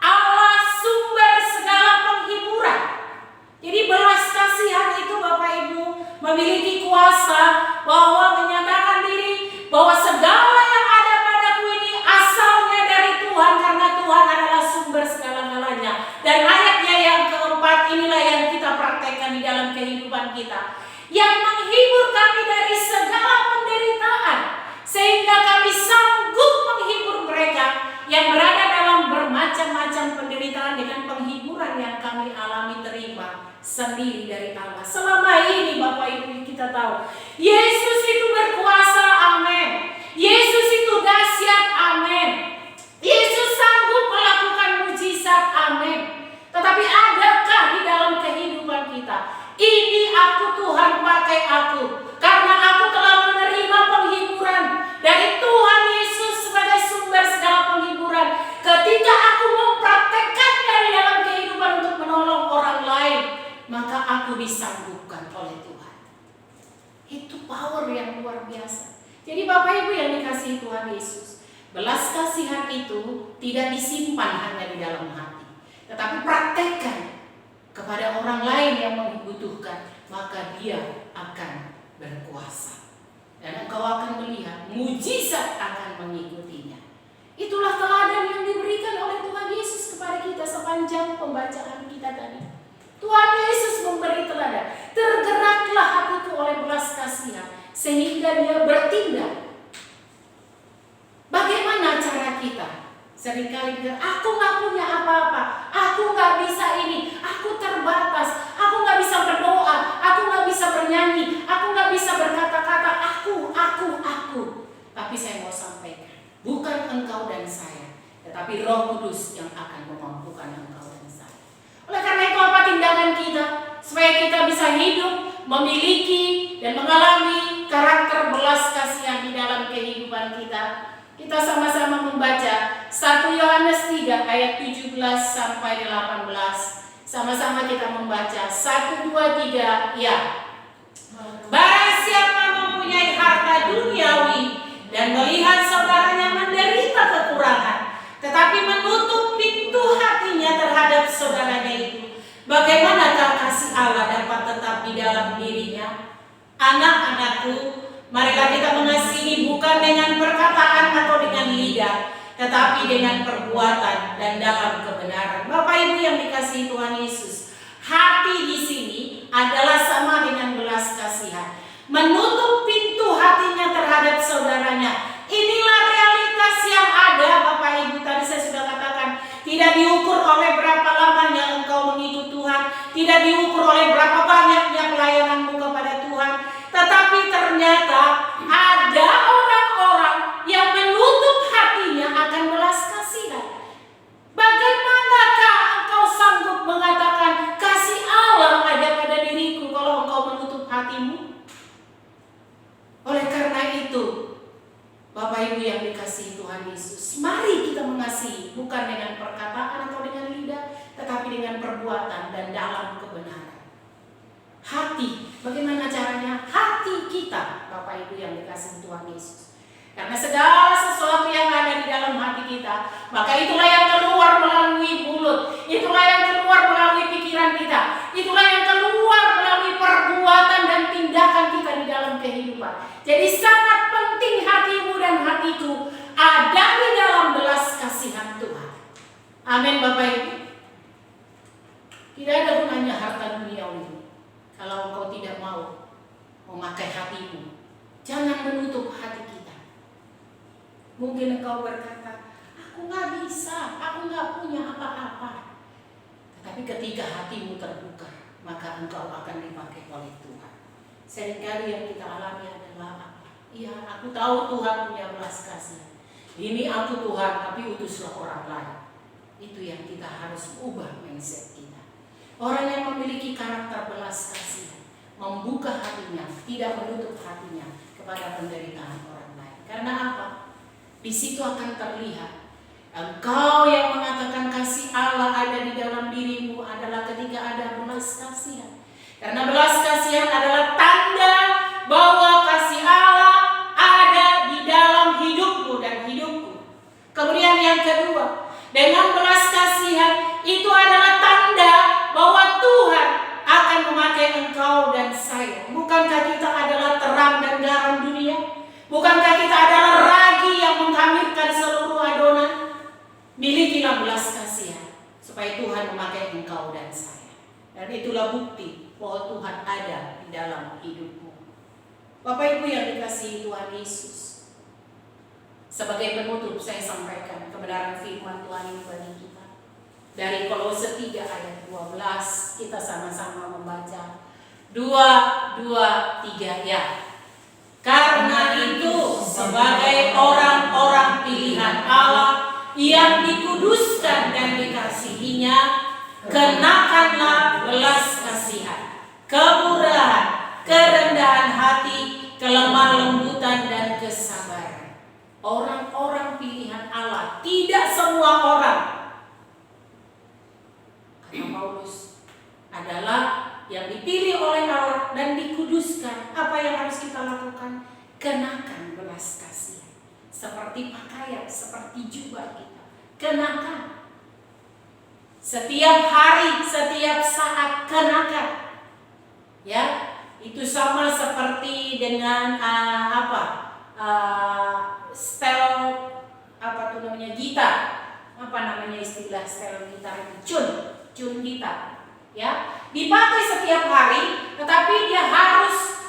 Allah sumber segala penghiburan. Jadi belas kasihan itu Bapak Ibu memiliki kuasa bahwa menyatakan diri bahwa segala yang ada padaku ini asalnya dari Tuhan, karena Tuhan adalah sumber segala-galanya. Dan ayatnya yang keempat inilah yang kita praktekkan di dalam kehidupan kita, yang menghibur kami dari segala penderitaan, sehingga kami sanggup menghibur mereka yang berada dalam bermacam-macam penderitaan dengan penghiburan yang kami alami terima sendiri dari Allah. Selama ini Bapak Ibu kita tahu Yesus itu berkuasa, amin. Yesus itu dahsyat, amin. Yesus sanggup melakukan mujizat, amin. Tetapi adakah di dalam kehidupan kita, ini aku Tuhan pakai aku karena aku telah menerima penghiburan dari Tuhan Yesus sebagai sumber segala penghiburan. Ketika aku mempraktekkannya di dalam kehidupan untuk menolong orang lain, maka aku disanggupkan oleh Tuhan. Itu power yang luar biasa. Jadi Bapak Ibu yang dikasihi Tuhan Yesus, belas kasihan itu tidak disimpan hanya di dalam hati, tetapi praktekkan kepada orang lain yang membutuhkan, maka dia akan berkuasa. Dan engkau akan melihat mujizat akan mengikutinya. Itulah teladan yang diberikan oleh Tuhan Yesus kepada kita sepanjang pembacaan kita tadi. Tuhan Yesus memberi teladan. Tergeraklah hatiku oleh belas kasihan sehingga dia bertindak. Bagaimana cara kita Seringkali bilang, aku nggak punya apa-apa, aku nggak bisa ini, aku terbatas, aku nggak bisa berdoa, aku nggak bisa bernyanyi, aku nggak bisa berkata-kata, aku. Tapi saya mau sampaikan, bukan engkau dan saya, tetapi Roh Kudus yang akan memampukan engkau dan saya. Oleh karena itu apa tindakan kita supaya kita bisa hidup, memiliki dan mengalami karakter belas kasihan di dalam kehidupan kita? Kita sama-sama membaca 1 Yohanes 3 ayat 17 sampai 18. Sama-sama kita membaca 1, 2, 3. Ya. Barang siapa mempunyai harta duniawi dan melihat saudaranya menderita kekurangan, tetapi menutup pintu hatinya terhadap saudaranya itu, bagaimanakah kasih Allah dapat tetap di dalam dirinya? Anak-anakku, marilah kita mengasihi bukan dengan perkataan atau dengan lidah, tetapi dengan perbuatan dan dalam kebenaran. Bapak Ibu yang dikasihi Tuhan Yesus, hati di sini adalah sama dengan belas kasihan. Menutup pintu hatinya terhadap saudaranya. Inilah realitas yang ada, Bapak Ibu. Tadi saya sudah katakan, tidak diukur oleh berapa lamanya engkau mengikut Tuhan, tidak diukur oleh berapa banyaknya pelayananmu kepada Tuhan. Tetapi ternyata ada orang-orang yang menutup hatinya akan belas kasihan. Bagaimanakah engkau sanggup mengatakan kasih Allah ada pada diriku kalau engkau menutup hatimu? Oleh karena itu, Bapak Ibu yang dikasihi Tuhan Yesus, mari kita mengasihi bukan dengan perkataan atau dengan lidah, tetapi dengan perbuatan dan dalam kebenaran. Hati, bagaimana caranya? Hati kita, Bapak Ibu yang dikasihi Tuhan Yesus. Karena segala sesuatu yang ada di dalam hati kita, maka itulah yang keluar melalui mulut, itulah yang keluar melalui pikiran kita, itulah yang keluar melalui perbuatan dan tindakan kita di dalam kehidupan. Jadi sangat penting hatimu dan hatiku ada di dalam belas kasihan Tuhan. Amin Bapak Ibu. Tidak ada gunanya harta duniawi kalau engkau tidak mau memakai hatimu. Jangan menutup hati kita. Mungkin engkau berkata, aku gak bisa, aku gak punya apa-apa. Tetapi ketika hatimu terbuka, maka engkau akan dipakai oleh Tuhan. Seringkali yang kita alami adalah apa? Iya, aku tahu Tuhan punya belas kasihan. Ini aku Tuhan, tapi utuslah orang lain. Itu yang kita harus ubah mindset kita. Orang yang memiliki karakter belas kasihan, membuka hatinya, tidak menutup hatinya kepada penderitaan orang lain. Karena apa? Di situ akan terlihat engkau yang mengatakan kasih Allah ada di dalam dirimu adalah ketika ada belas kasihan. Karena belas kasihan adalah tanda bahwa kasih Allah ada di dalam hidupmu dan hidupku. Kemudian yang kedua, dengan belas kasihan itu adalah tanda bahwa Tuhan akan memakai engkau dan saya. Bukankah kita adalah terang dan garam dunia? Bukankah kita adalah ragi yang menghamirkan seluruh adonan? Milikilah belas kasihan supaya Tuhan memakai engkau dan saya. Dan itulah bukti bahwa Tuhan ada di dalam hidupmu. Bapak Ibu yang dikasihi Tuhan Yesus, sebagai penutup saya sampaikan kebenaran firman Tuhan ini bagi kita. Dari Kolose 3 ayat 12 kita sama-sama membaca. 2, 3 ya. Karena itu sebagai orang-orang pilihan Allah yang dikuduskan dan dikasihinya, kenakanlah belas kasihan, kemurahan, kerendahan hati, kelemah lembutan dan kesabaran. Orang-orang pilihan Allah, tidak semua orang. Kata Paulus adalah yang dipilih oleh Allah dan dikuduskan. Apa yang harus kita lakukan? Kenakan belas kasihan. Seperti pakaian, seperti jubah kita. Kenakan. Setiap hari, setiap saat kenakan. Ya, itu sama seperti dengan stel gitar. Apa namanya istilah stel gitar itu? Cun gitar. Ya, dipakai setiap hari, tetapi dia harus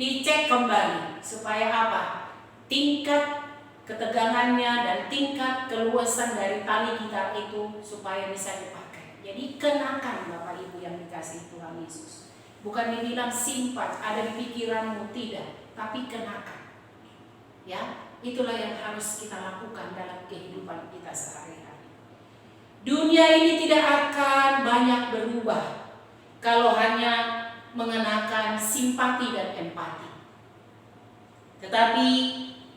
dicek kembali supaya apa? Tingkat ketegangannya dan tingkat keluasan dari tali gitar itu supaya bisa dipakai. Jadi kenakan Bapak Ibu yang dikasihi Tuhan Yesus. Bukan dibilang simpan, ada di pikiranmu, tidak, tapi kenakan. Ya, itulah yang harus kita lakukan dalam kehidupan kita sehari-hari. Dunia ini tidak akan banyak berubah kalau hanya mengenakan simpati dan empati. Tetapi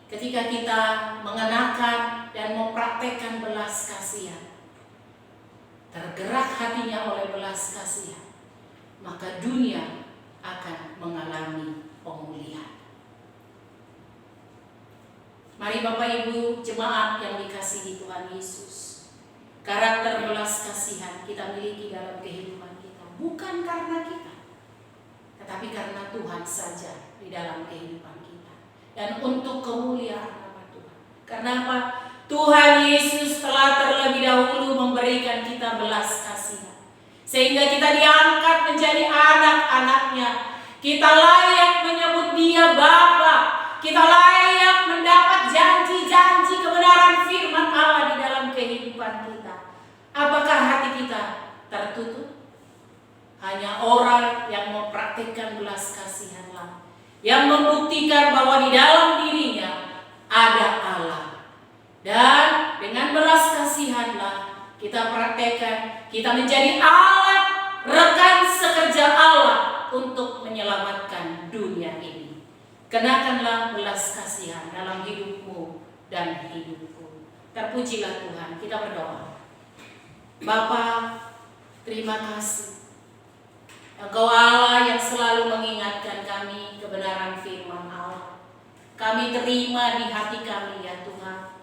ketika kita mengenakan dan mempraktekkan belas kasihan, tergerak hatinya oleh belas kasihan, maka dunia akan mengalami pemulihan. Mari Bapak Ibu jemaat yang dikasihi Tuhan Yesus, karakter belas kasihan kita miliki dalam kehidupan kita, bukan karena kita, tetapi karena Tuhan saja di dalam kehidupan kita, dan untuk kemuliaan nama Tuhan. Karena apa? Tuhan Yesus telah terlebih dahulu memberikan kita belas kasihan, sehingga kita diangkat menjadi anak-anaknya. Kita layak menyebut Dia Bapa. Kita layak mendapat janji-janji kebenaran firman Allah di dalam kehidupan kita. Apakah hati kita tertutup? Hanya orang yang mempraktikkan belas kasihanlah yang membuktikan bahwa di dalam dirinya ada Allah. Dan dengan belas kasihanlah kita praktekkan, kita menjadi alat rekan sekerja Allah untuk menyelamatkan dunia ini. Kenakanlah belas kasihan dalam hidupmu dan hidupku. Terpujilah Tuhan. Kita berdoa. Bapa, terima kasih. Engkau Allah yang selalu mengingatkan kami kebenaran firman Allah. Kami terima di hati kami ya Tuhan,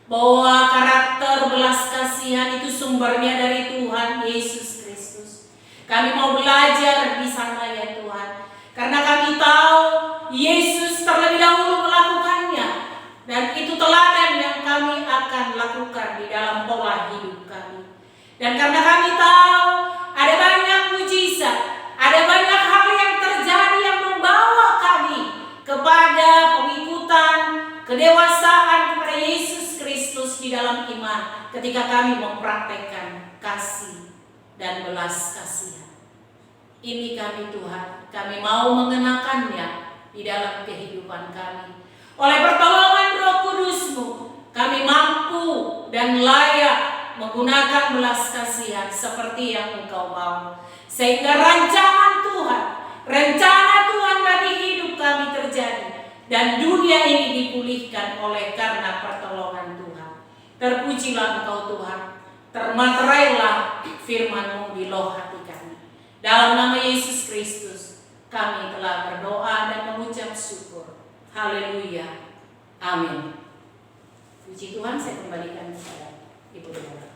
bahwa karakter belas kasihan itu sumbernya dari Tuhan Yesus Kristus. Kami mau belajar di sana ya Tuhan, karena kami tahu Yesus terlebih dahulu melakukannya, dan itu teladan yang kami akan lakukan di dalam pola hidup kami. Dan karena kami tahu ada banyak mujizat, ada banyak hal yang terjadi yang membawa kami kepada pengikutan, kedewasaan kepada Yesus Kristus di dalam iman, ketika kami mempraktekkan kasih dan belas kasihan. Ini kami Tuhan, kami mau mengenakannya di dalam kehidupan kami. Oleh pertolongan Roh Kudus-Mu, kami mampu dan layak menggunakan belas kasihan seperti yang Engkau mau. Sehingga rancangan Tuhan, rencana Tuhan bagi hidup kami terjadi, dan dunia ini dipulihkan oleh karena pertolongan Tuhan. Terpujilah Engkau Tuhan, termaterailah firman-Mu di loh hati kami. Dalam nama Yesus Kristus kami telah berdoa dan mengucap syukur. Haleluya. Amin. Puji Tuhan, saya kembalikan kepada Ibu Saudara.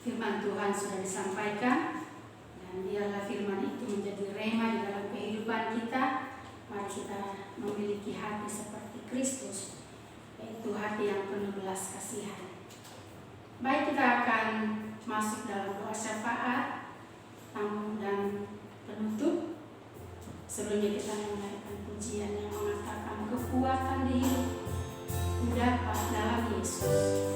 Firman Tuhan sudah disampaikan, dan biarlah firman itu menjadi rema di dalam kehidupan kita. Mari kita memiliki hati seperti Kristus, yaitu hati yang penuh belas kasihan. Baik, kita akan masuk dalam doa syafaat dan penutup. Sebelumnya kita menaikkan pujian yang mengatakan kekuatan di hidup dapat dalam Yesus.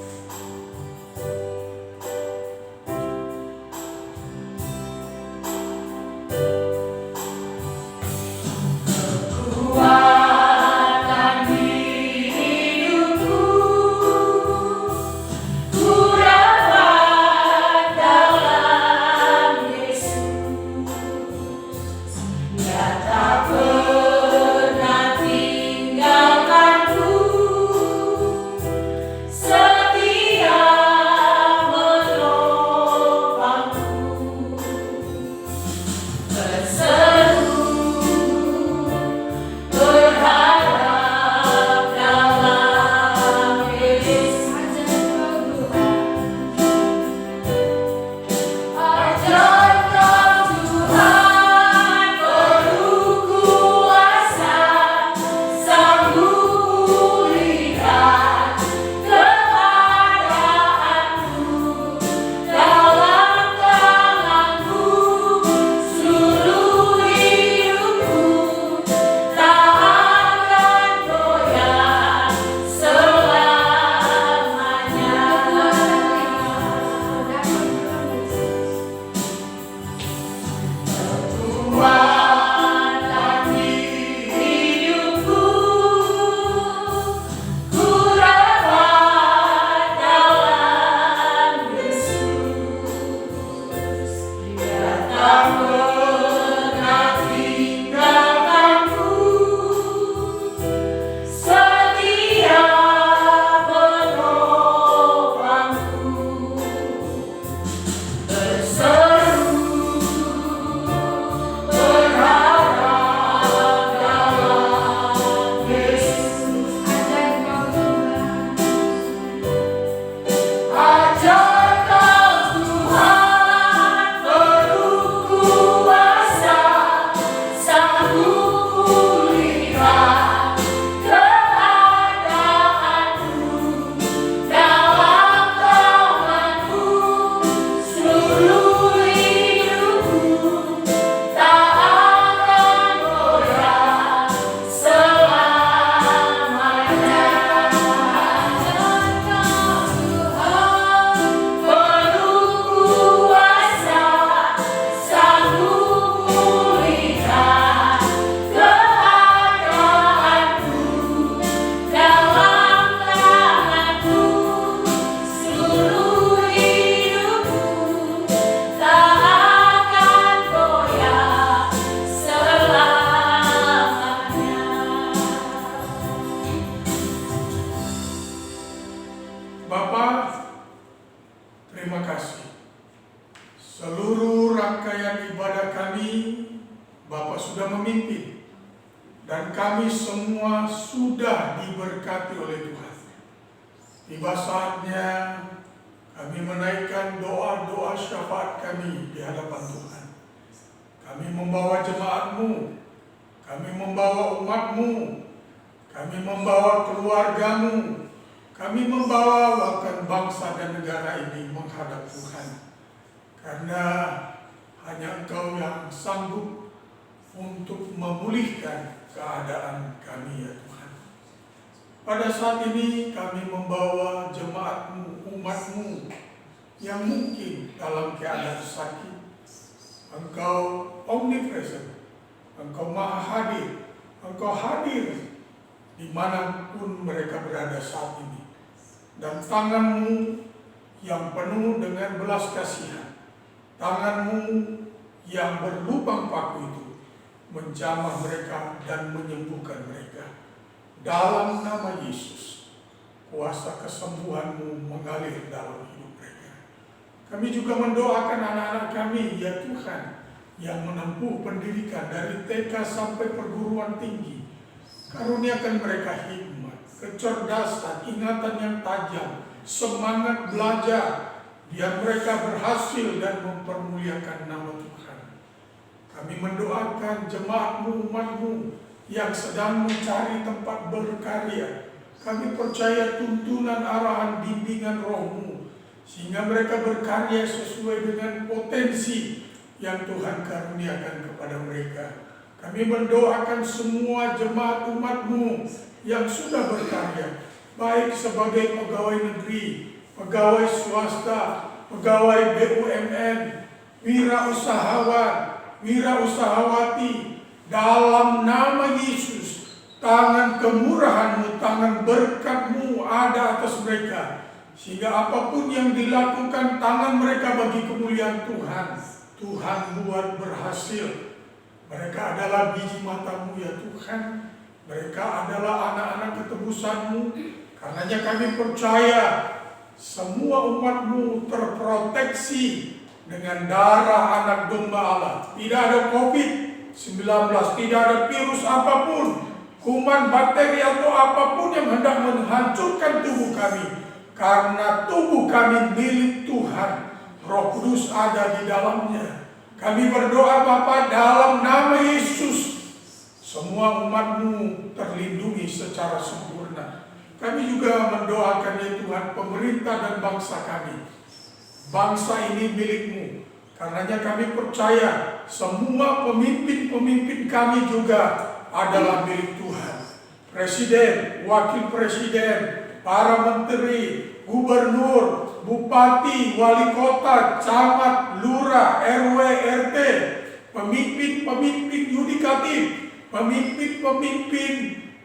Setia dan kami semua sudah diberkati oleh Tuhan. Tiba saatnya kami menaikkan doa-doa syafaat kami di hadapan Tuhan. Kami membawa jemaat-Mu, kami membawa umat-Mu, kami membawa keluarga-Mu, kami membawa bahkan bangsa dan negara ini menghadap Tuhan. Karena hanya Engkau yang sanggup untuk memulihkan keadaan kami, ya Tuhan. Pada saat ini kami membawa jemaat-Mu, umat-Mu yang mungkin dalam keadaan sakit. Engkau omnipresent, Engkau maha hadir, Engkau hadir dimanapun mereka berada saat ini. Dan tangan-Mu yang penuh dengan belas kasihan, tangan-Mu yang berlubang paku itu menjamah mereka dan menyembuhkan mereka. Dalam nama Yesus, kuasa kesembuhan-Mu mengalir dalam hidup mereka. Kami juga mendoakan anak-anak kami, ya Tuhan, yang menempuh pendidikan dari TK sampai perguruan tinggi. Karuniakan mereka hikmat, kecerdasan, ingatan yang tajam, semangat belajar, biar mereka berhasil dan mempermuliakan nama Tuhan. Kami mendoakan jemaat-Mu, umat-Mu yang sedang mencari tempat berkarya. Kami percaya tuntunan, arahan, bimbingan Roh-Mu, sehingga mereka berkarya sesuai dengan potensi yang Tuhan karuniakan kepada mereka. Kami mendoakan semua jemaat umat-Mu yang sudah berkarya, baik sebagai pegawai negeri, pegawai swasta, pegawai BUMN, wirausahawan, wirausahawati. Dalam nama Yesus, tangan kemurahan-Mu, tangan berkat-Mu ada atas mereka, sehingga apapun yang dilakukan tangan mereka bagi kemuliaan Tuhan, Tuhan buat berhasil. Mereka adalah biji mata-Mu, ya Tuhan. Mereka adalah anak-anak ketebusan-Mu. Karenanya kami percaya semua umat-Mu terproteksi dengan darah anak domba Allah. Tidak ada COVID-19, tidak ada virus apapun, kuman, bakteri atau apapun yang hendak menghancurkan tubuh kami. Karena tubuh kami milik Tuhan, Roh Kudus ada di dalamnya. Kami berdoa Bapa dalam nama Yesus, semua umat-Mu terlindungi secara sempurna. Kami juga mendoakan, ya Tuhan, pemerintah dan bangsa kami. Bangsa ini milik-Mu. Karenanya kami percaya semua pemimpin-pemimpin kami juga adalah milik Tuhan. Presiden, wakil presiden, para menteri, gubernur, bupati, wali kota, camat, lurah, RW, RT, pemimpin-pemimpin yudikatif, pemimpin-pemimpin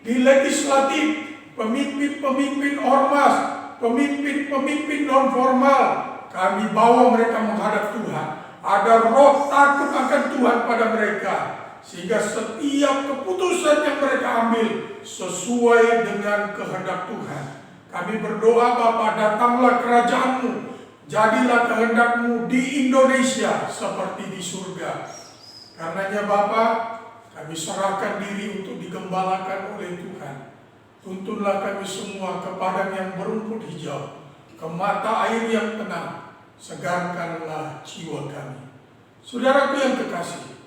di legislatif, pemimpin-pemimpin ormas, pemimpin-pemimpin non formal. Kami bawa mereka menghadap Tuhan. Ada roh takut akan Tuhan pada mereka, sehingga setiap keputusan yang mereka ambil sesuai dengan kehendak Tuhan. Kami berdoa Bapa, datanglah kerajaan-Mu, jadilah kehendak-Mu di Indonesia seperti di surga. Karenanya Bapa, kami serahkan diri untuk digembalakan oleh Tuhan. Tuntunlah kami semua ke padang yang berumput hijau, ke mata air yang tenang, segarkanlah jiwa kami. Saudaraku yang kekasih,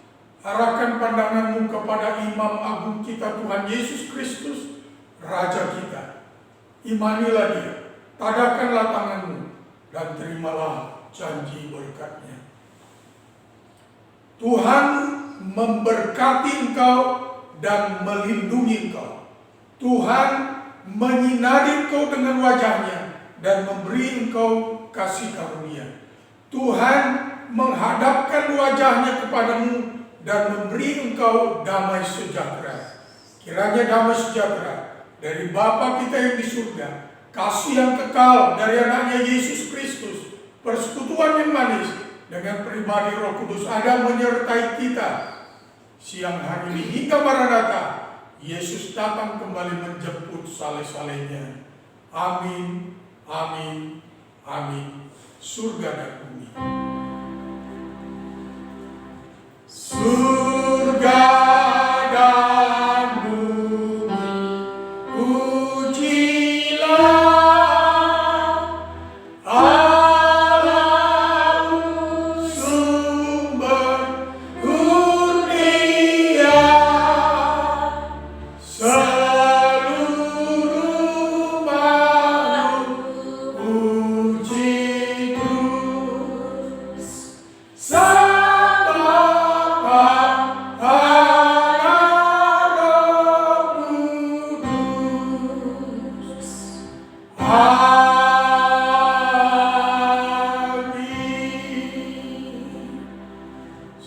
arahkan pandangan-Mu kepada Imam Agung kita Tuhan Yesus Kristus, Raja kita. Imanilah Dia, tadahkanlah tangan-Mu, dan terimalah janji berkat-Nya. Tuhan memberkati engkau dan melindungi engkau. Tuhan menyinari engkau dengan wajah-Nya dan memberi engkau kasih karunia. Tuhan menghadapkan wajah-Nya kepadamu dan memberi engkau damai sejahtera. Kiranya damai sejahtera dari Bapa kita yang di surga, kasih yang kekal dari anaknya Yesus Kristus, persekutuan yang manis dengan pribadi Roh Kudus ada menyertai kita siang hari ini hingga Maranatha. Yesus datang kembali menjemput saleh-salehnya. Amin, amin, amin. Surga dan bumi. Surga dan bumi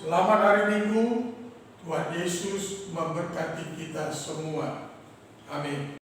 Selamat hari Minggu. Tuhan Yesus memberkati kita semua. Amin.